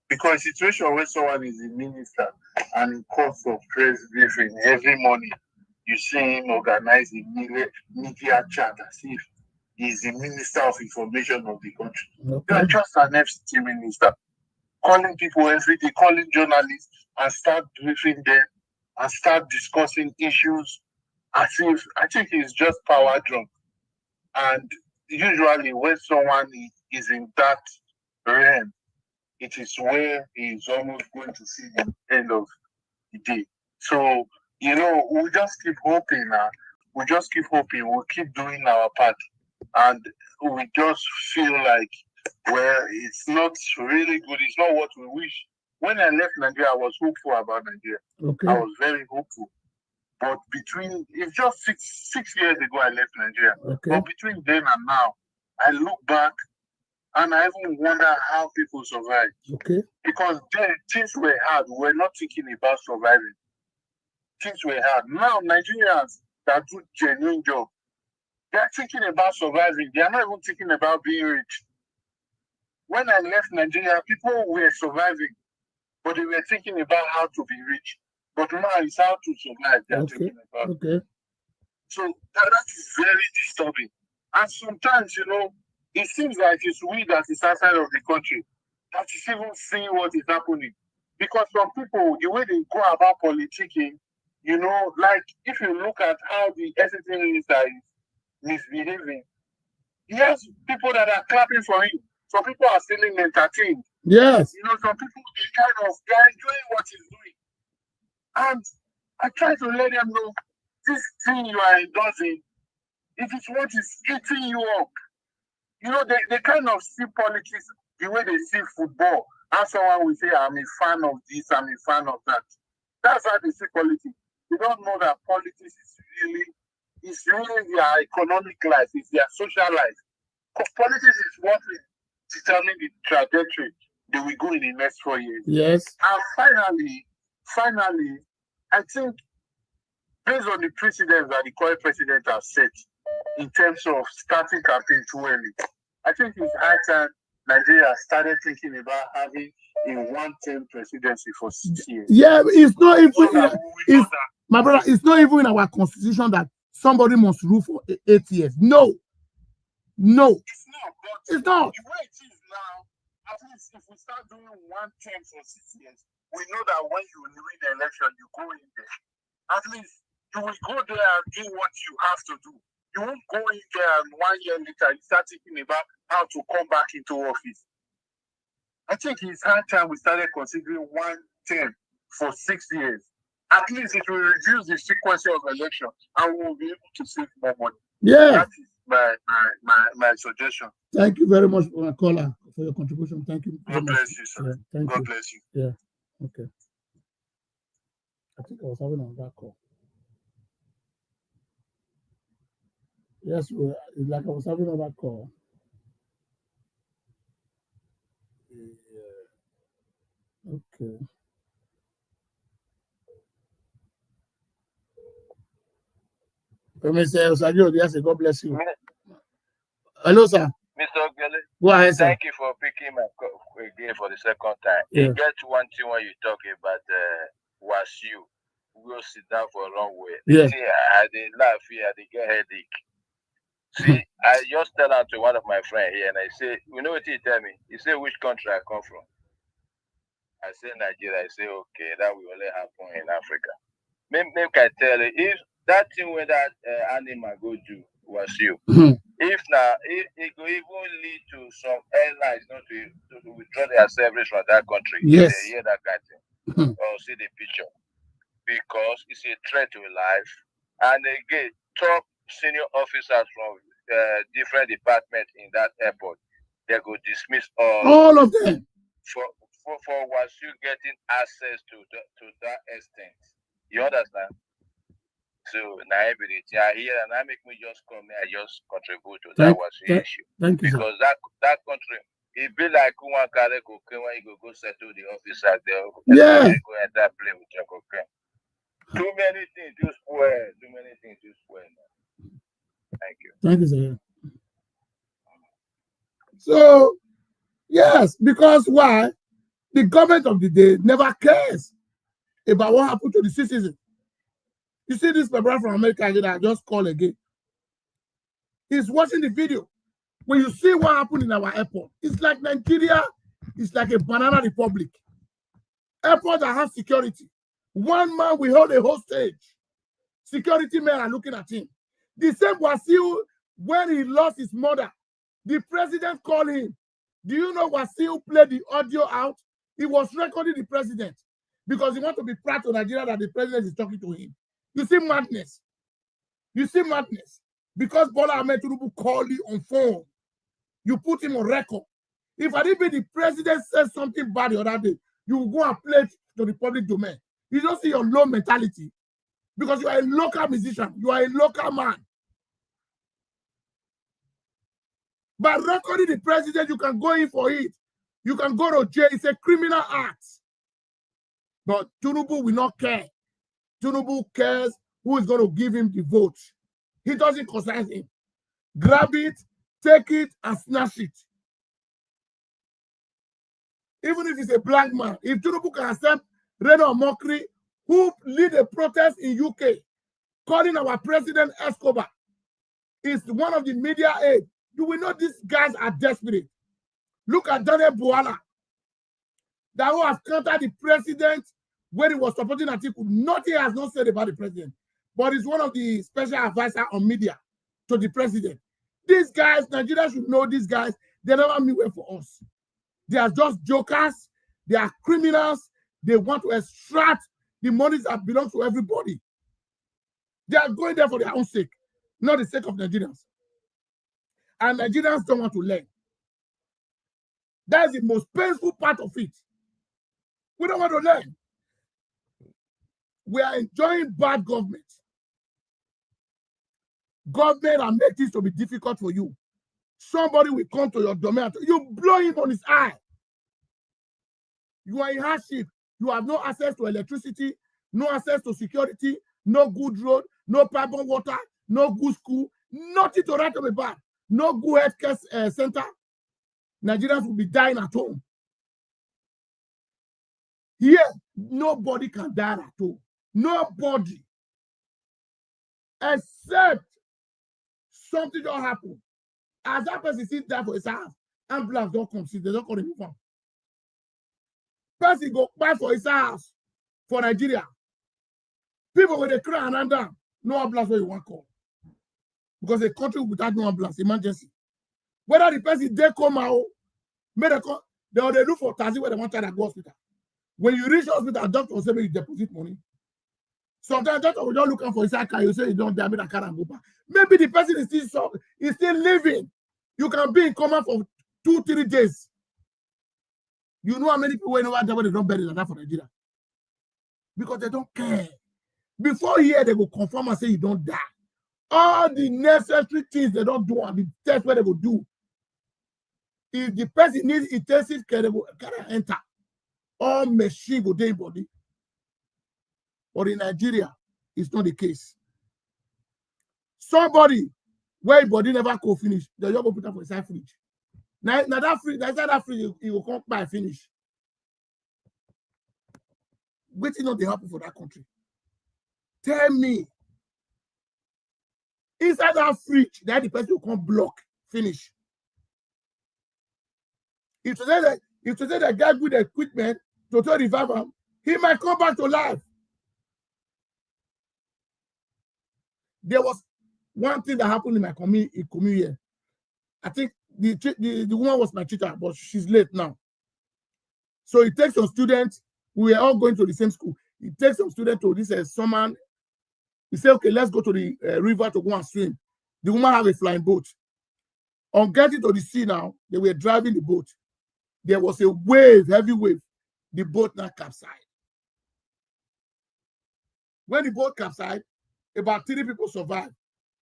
Because a situation where someone is a minister and in course of press briefing every morning, you see him organize a media chat as if he's the Minister of Information of the country. Okay. You're just an FCT minister, calling people every day, calling journalists and start briefing them and start discussing issues as if, I think he's just power drunk. And usually when someone is in that realm, it is where he is almost going to see the end of the day. So, we just keep hoping now. We just keep hoping. We'll keep doing our part. And we just feel like, well, it's not really good. It's not what we wish. When I left Nigeria, I was hopeful about Nigeria. Okay. I was very hopeful. But it's just six years ago I left Nigeria. Okay. But between then and now, I look back and I even wonder how people survived. Okay. Because then things were hard. We were not thinking about surviving. Things were hard. Now Nigerians that do genuine job, they are thinking about surviving. They are not even thinking about being rich. When I left Nigeria, people were surviving, but they were thinking about how to be rich. But now it's how to survive they are thinking about. Okay. So that is very disturbing. And sometimes, it seems like it's we that is outside of the country that is even seeing what is happening. Because some people, the way they go about politicking, like if you look at how the SSA minister is misbehaving, he has people that are clapping for him. Some people are feeling entertained. Yes. Some people, they're enjoying what he's doing. And I try to let them know, this thing you are endorsing, it is what is eating you up. They kind of see politics the way they see football. And someone will say, I'm a fan of this, I'm a fan of that. That's how they see politics. They don't know that politics is really their economic life, it's their social life. Politics is what will determine the trajectory they will go in the next 4 years. Yes. And finally, I think based on the precedents that the current president has set in terms of starting campaign too early, I think it's high time Nigeria started thinking about having a one-term presidency for 6 years. Yeah, it's not even. My brother, it's not even in our constitution that somebody must rule for 8 years. No. No. It's not. But It's not. the way it is now, at least if we start doing 1 term for 6 years, we know that when you win the election, you go in there. At least you will go there and do what you have to do. You won't go in there and 1 year later you start thinking about how to come back into office. I think it's high time we started considering 1 term for 6 years. At least it will reduce the frequency of election and we will be able to save more money. Yeah. That is my suggestion. Thank you very much, caller, for your contribution. Thank you. God bless you, sir. Yeah, thank God you. bless you. Yeah. Okay. I think I was having another call. Yes, it's like I was having another call. Yeah. Okay. Mr. Osadio, yes, God bless you. Hello, sir. Mr. Ogele, Go ahead, sir. thank you for picking my call again for the second time. Yeah. You get one thing when you talk about was you. We'll sit down for a long way. Yeah. See, I did laugh here, I did get headache. See, I just tell out to one of my friends here and I say, you know what he tell me? He said, which country I come from? I say Nigeria. I say, okay, that will only happen in Africa. Maybe I tell you, if that thing where that animal go do was you, if now it could even lead to some airlines not to withdraw their service from that country. Yes. They hear that kind of thing or see the picture, because it's a threat to life. And again, top senior officers from different departments in that airport, they go dismiss all of them for was you getting access to that extent. You understand? So now everything I hear and I make me just come here, I just contribute to that was the issue. Thank you, because that country, it be like one carry cocaine when you go settle the officers there. Yeah. Go enter play with your cocaine. Too many things to spoil. Too many things to spoil. Thank you. Thank you, sir. So, yes, because why? The government of the day never cares about what happened to the citizens. You see this brother from America that I just called again. He's watching the video. When you see what happened in our airport, it's like Nigeria, it's like a banana republic. Airport that has security. One man will hold a hostage. Security men are looking at him. The same Wasiu, when he lost his mother, the president called him. Do you know Wasiu played the audio out? He was recording the president because he wants to be proud to Nigeria that the president is talking to him. You see madness. You see madness. Because Bola Ahmed Tinubu called you on phone, you put him on record. If I didn't be the president said something bad the other day, you will go and play it to the public domain. You don't see your low mentality because you are a local musician. You are a local man. By recording the president, you can go in for it. You can go to jail. It's a criminal act. But Tinubu will not care. Tinubu cares who is going to give him the vote. He doesn't concern him. Grab it, take it, and snatch it. Even if it's a black man, if Tinubu can accept Reno Mokri, who lead a protest in UK, calling our president Escobar, is one of the media aides. Do we know these guys are desperate? Look at Daniel Buala, that who have countered the president when he was supporting Atiku. Nothing has not said about the president, but he's one of the special advisors on media to the president. These guys, Nigeria should know these guys, they never mean well for us. They are just jokers, they are criminals, they want to extract the monies that belong to everybody. They are going there for their own sake, not the sake of Nigerians. And Nigerians don't want to learn. That's the most painful part of it. We don't want to learn. We are enjoying bad government. Government and make this to be difficult for you. Somebody will come to your domain. You blow him on his eye. You are in hardship. You have no access to electricity, no access to security, no good road, no pipe water, no good school, nothing to write them about, no good healthcare center. Nigerians will be dying at home. Here, nobody can die at home. Nobody. except something don't happen. As that person sits there for his house, ambulance don't come, see, they don't call him from. Person go back for his house for Nigeria. People with a cry and down, no ambulance where you want to call. Because a country without no ambulance, emergency. Whether the person they come out, they look for taxi where they want to go hospital. When you reach hospital, doctor will say you deposit money. Sometimes doctor will just look for his car, you say you don't damage the car and go back. Maybe the person is still living. You can be in coma for 2-3 days. You know how many people in over there they don't bury that for Nigeria? Because they don't care. Before here, they will confirm and say you don't die. All the necessary things they don't do and the test where they will do. If the person needs intensive care, they will enter. All machine will do in body. But in Nigeria, it's not the case. Somebody where body never go finish, they just go put up for inside fridge. Now that fridge, you will come by finish. Waiting on the happen for that country. Tell me, inside that fridge, that the person will come block, finish. If today the guy with the equipment to revive him, he might come back to life. There was one thing that happened in my community here. I think the woman was my teacher, but she's late now. So it takes some students. We were all going to the same school. It takes some students to this summer. He said, okay, let's go to the river to go and swim. The woman have a flying boat. On getting to the sea now, they were driving the boat. There was a wave, heavy wave. The boat now capsized. When the boat capsized, about 3 people survived.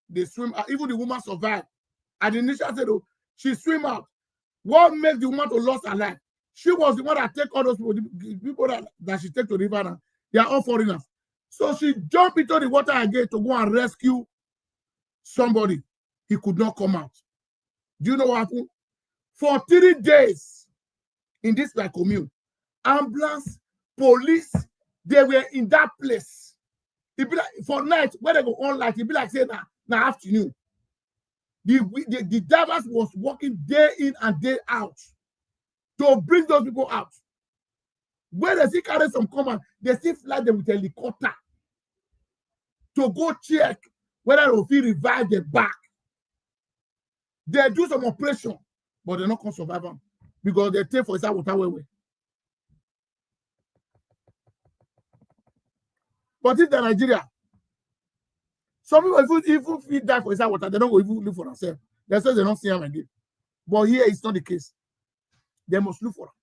They swim out. Even the woman survived. And the initial said, oh, she swim out. What makes the woman to lose her life? She was the one that take all those people, the people that she take to the river now. They are all foreigners. So she jumped into the water again to go and rescue somebody. He could not come out. Do you know what happened? For 3 days in this like commune, ambulance, police, they were in that place. It be like for night when they go on light, it be like say now afternoon. The divers was working day in and day out to bring those people out. When they see carry some command, they still fly them with a helicopter to go check whether they will feel revive them back. They do some operation, but they're not going to survive them because they take for inside water way. But in Nigeria, some people even feed that for inside water, they don't go even look for themselves. They say they don't see them again. But here it's not the case. They must look for them.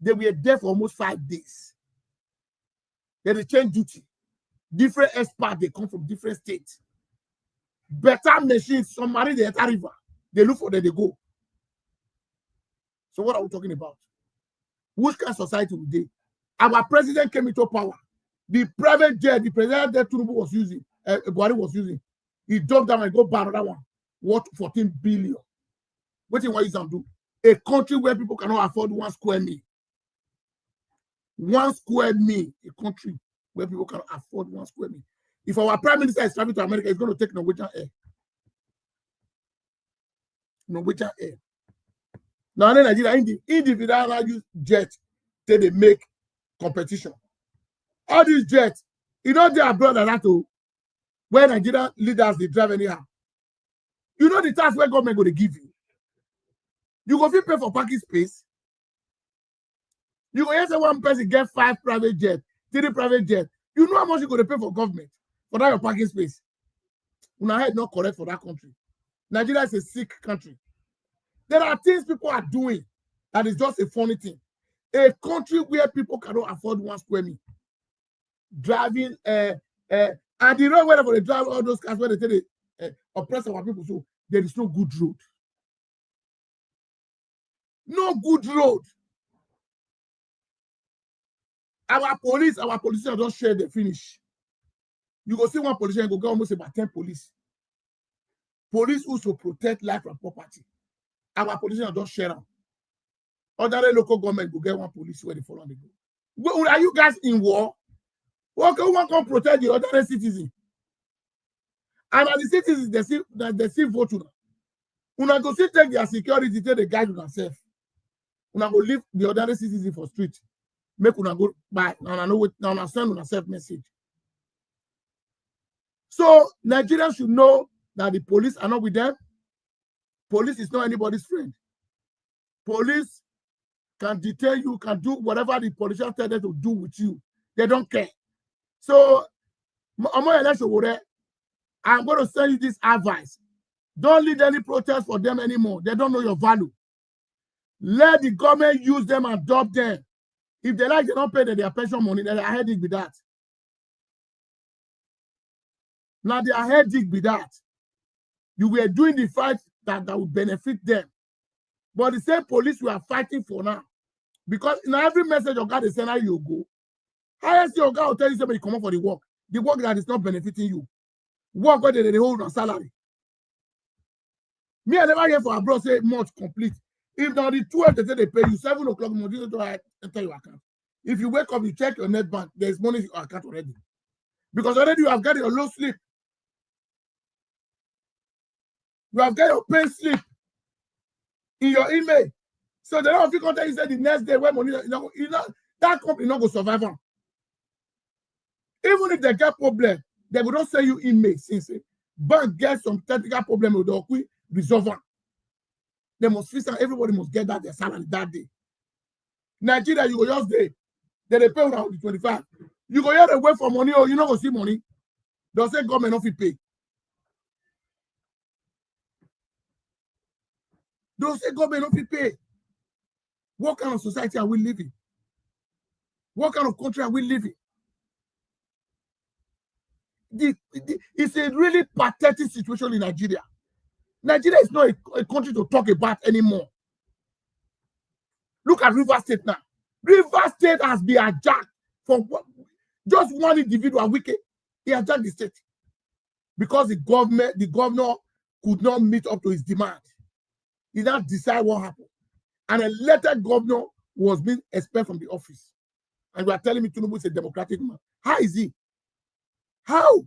They were there for almost 5 days. They change duty. Different experts, they come from different states. Better machines, some marry the entire river. They look for them, they go. So what are we talking about? Which kind of society would they? Our president came into power. The private jet, the president that Tinubu was using, Buhari was using, he dropped down and go buy another one. What 14 billion? What do you do? A country where people cannot afford 1 square meal. 1 square meal, a country where people cannot afford 1 square meal. If our prime minister is traveling to America, he's going to take Norwegian air. Norwegian air. Now in Nigeria, individual use jet till they make competition. All these jets, you know they are abroad and that too. Where Nigerian leaders they drive anyhow. You know the tax where government going to give you. You go pay for parking space. You go say one person get 5 private jets, 3 private jets. You know how much you going to pay for government for that your parking space. Una head not correct for that country. Nigeria is a sick country. There are things people are doing that is just a funny thing. A country where people cannot afford 1 square meal. Driving and the road where they drive all those cars where they tell they oppress our people, so there is no good road. No good road. Our politicians don't share the finish. You go see one politician, go get almost about 10 police. Police also protect life and property. Our politicians don't share them. Other local government go get 1 police where they follow they go. Are you guys in war? Okay, who can protect the other citizen? And at the citizens, they see vote una. Una go still take their security, take the guide una self. Una go leave the ordinary citizen for street. Make una go by. Now know what. Now send una self message. So Nigerians should know that the police are not with them. Police is not anybody's friend. Police can detain you, can do whatever the politicians tell them to do with you. They don't care. So, I'm going to send you this advice. Don't lead any protest for them anymore. They don't know your value. Let the government use them and adopt them. If they like, they don't pay their pension money, then they are headache with that. Now they are headache with that. You were doing the fight that would benefit them. But the same police we are fighting for now. Because in every message of God, they send out you go. Highest your God will tell you somebody come up for the work that is not benefiting you. Work where they hold on salary. Me, I never hear for abroad say month complete. If now the 12 they say they pay you 7 o'clock morning, you don't enter your account. If you wake up, you check your net bank, there's money in your account already. Because already you have got your low sleep. You have got your pay slip in your email. So the lot of people tell you say the next day when money, that company not go survive on. Even if they get problem, they will not send you email since bank get some technical problem with the resolve them. They must fix and everybody must get that their salary that day. Nigeria, you go just day. Then they pay around the 25. You go here to wait for money or you not go see money. Don't say government not pay. Don't say government not pay. What kind of society are we living? What kind of country are we living? It's a really pathetic situation in Nigeria. Nigeria is not a country to talk about anymore. Look at River State now. River State has been hijacked for just one individual wicked. He hijacked the state because the governor could not meet up to his demand. He now decided what happened. An elected governor was being expelled from the office. And you are telling me Tinubu is a democratic man. How is he? How?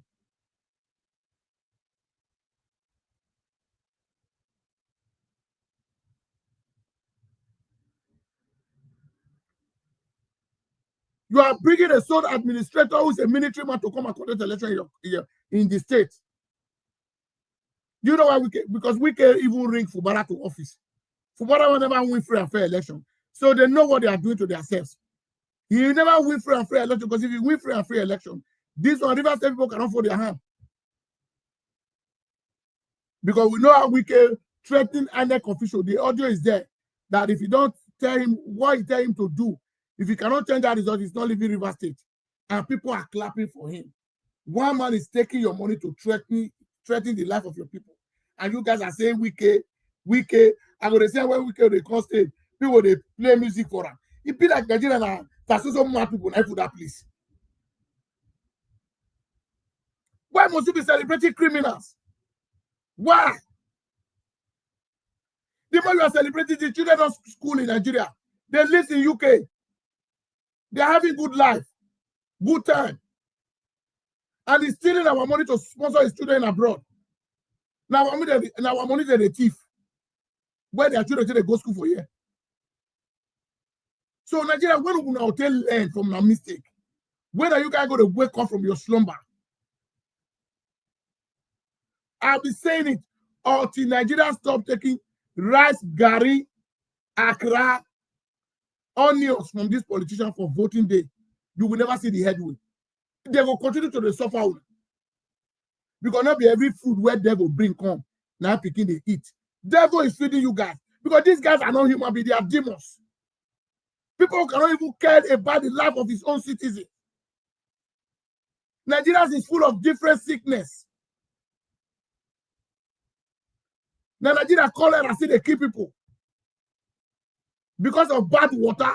You are bringing a sole administrator who is a military man to come and conduct election in the state. You know why because we can even ring Fubara to office. Fubara will never win free and fair election. So they know what they are doing to themselves. He will never win free and fair election because if you win free and fair election, this one River State people cannot fold their hand. Because we know how we can threaten INEC official. The audio is there that if you don't tell him what you tell him to do, if he cannot change that result, he's not leaving River State. And people are clapping for him. One man is taking your money to threaten the life of your people. And you guys are saying Wike. I'm going to say when Wike they come state, people they play music for them. It be like Nigerian and that's so mad people now for that place. Why must you be celebrating criminals? Why? The more you are celebrating the children of school in Nigeria, they live in UK. They're having good life, good time. And he's stealing our money to sponsor his children abroad. Now our money they're the thief. Where their children they go school for a year. So Nigeria, when will now learn from our mistake? When are you guys going to wake up from your slumber? I'll be saying it until Nigeria stop taking rice, gari, akra, onions from these politicians for voting day. You will never see the headway. They will continue to suffer. Because not be every food where devil bring come. Now picking they eat. Devil is feeding you guys. Because these guys are not human beings, they are demons. People cannot even care about the life of his own citizens. Nigeria is full of different sickness. Now Nigeria cholera see they kill people. Because of bad water.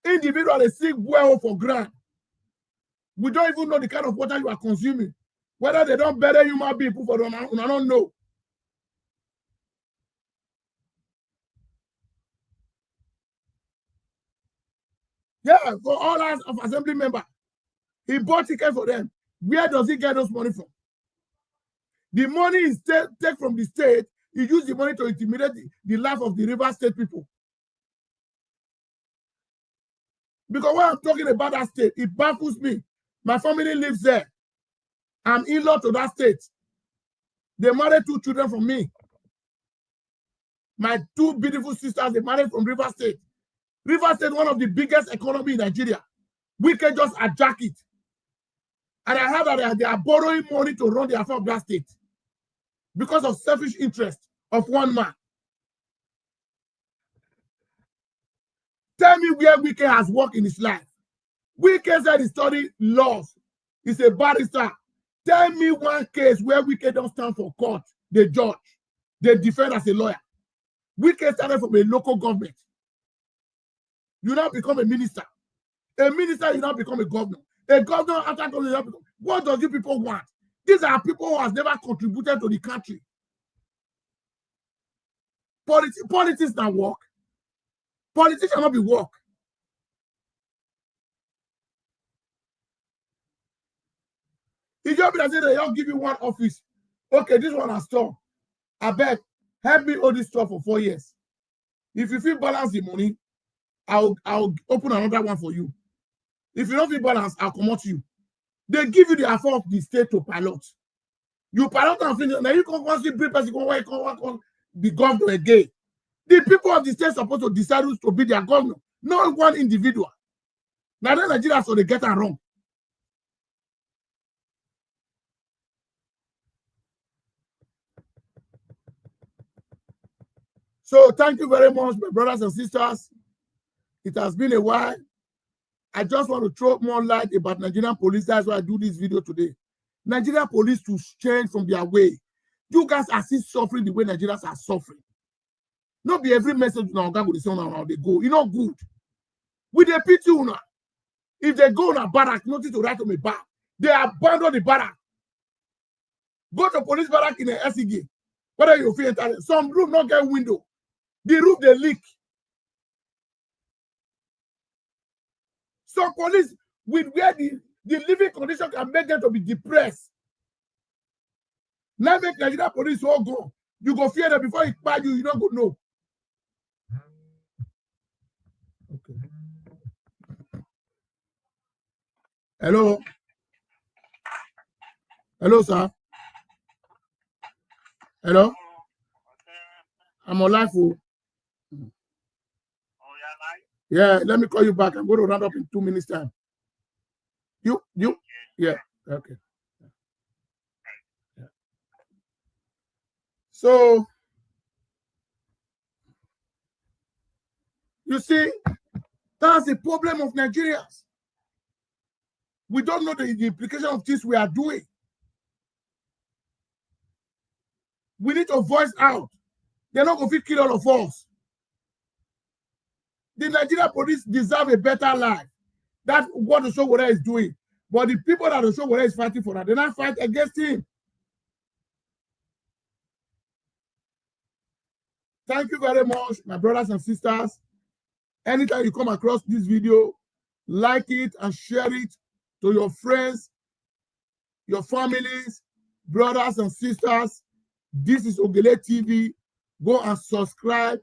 Individuals they seek well for ground. We don't even know the kind of water you are consuming. Whether they don't better human beings, people don't know. Yeah, for all us of assembly members, he bought tickets for them. Where does he get those money from? The money is take from the state. He used the money to intimidate the life of the River State people. Because when I'm talking about that state, it baffles me. My family lives there. I'm in-law to that state. They married 2 children from me. My 2 beautiful sisters, they married from River State. River State, one of the biggest economy in Nigeria. We can just hijack it. And I heard that they are borrowing money to run the affair of that state because of selfish interest of one man. Tell me where Wike has worked in his life. Wike said he studied laws. He's a barrister. Tell me one case where Wike don't stand for court, the judge, they defend as a lawyer. Wike started from a local government. You now become a minister. A minister, you now become a governor. A governor, after governor, you now become. What does you people want? These are people who have never contributed to the country. Politics now work. Politics cannot be work. If you say that they'll give you one office, okay, this one has store. I beg, help me hold this store for 4 years. If you feel balance the money, I'll open another one for you. If you don't feel balance, I'll come out to you. They give you the affair of the state to pilot. You pilot and finish. Now you can constantly bring person go the governor again. The people of the state are supposed to decide who's to be their governor, not one individual. Now then Nigeria, so they get it wrong. So thank you very much, my brothers and sisters. It has been a while. I just want to throw more light about Nigerian police. That's why I do this video today. Nigerian police to change from their way. You guys are still suffering the way Nigerians are suffering. Not be every message now go the same how they go. You know good. With the pity now. If they go on a barrack, nothing to write on a back. They abandon the barrack. Go to police barrack in the SEG. Whether you feel it, some room not get window. The roof they leak. Some police with where the living condition can make them to be depressed. Now make Nigeria police all go. You go fear them before it buy you, you don't go know. Okay. Hello. Hello, sir. Hello. I'm on live. Yeah, let me call you back. I'm going to round up in 2 minutes time. You, yeah, okay. Yeah. So, you see, that's the problem of Nigerians. We don't know the implication of this we are doing. We need to voice out. They're not going to kill all of us. The Nigerian police deserve a better life. That's what the Showore is doing. But the people that the Showore is fighting for, they not fight against him. Thank you very much, my brothers and sisters. Anytime you come across this video, like it and share it to your friends, your families, brothers and sisters. This is Ogele TV. Go and subscribe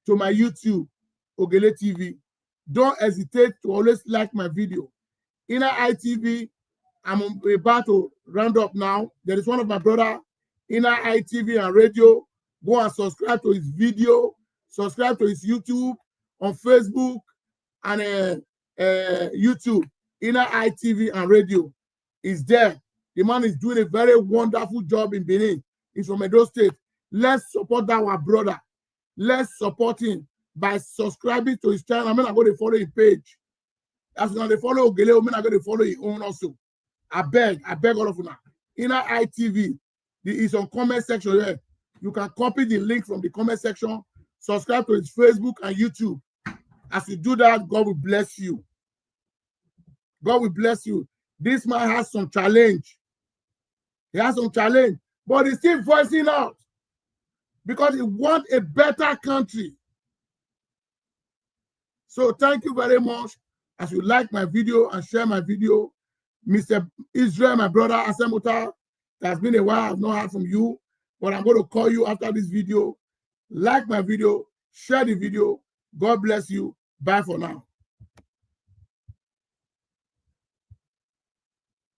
to my YouTube, Ogele TV. Don't hesitate to always like my video. Inner ITV, I'm about to round up now. There is one of my brother, Inner ITV and radio. Go and subscribe to his video. Subscribe to his YouTube on Facebook and YouTube. Inner ITV and radio is there. The man is doing a very wonderful job in Benin. He's from Edo State. Let's support that our brother. Let's support him by subscribing to his channel. I'm not going to follow his page. As when they follow Ogele, I'm not going to follow his own also. I beg all of you now. Inner ITV is on comment section here. You can copy the link from the comment section. Subscribe to his Facebook and YouTube. As you do that, God will bless you. God will bless you. This man has some challenge. He has some challenge, but he's still voicing out because he wants a better country. So thank you very much. As you like my video and share my video, Mr. Israel, my brother, Asemuta, it has been a while. I've not heard from you, but I'm going to call you after this video. Like my video, share the video. God bless you. Bye for now.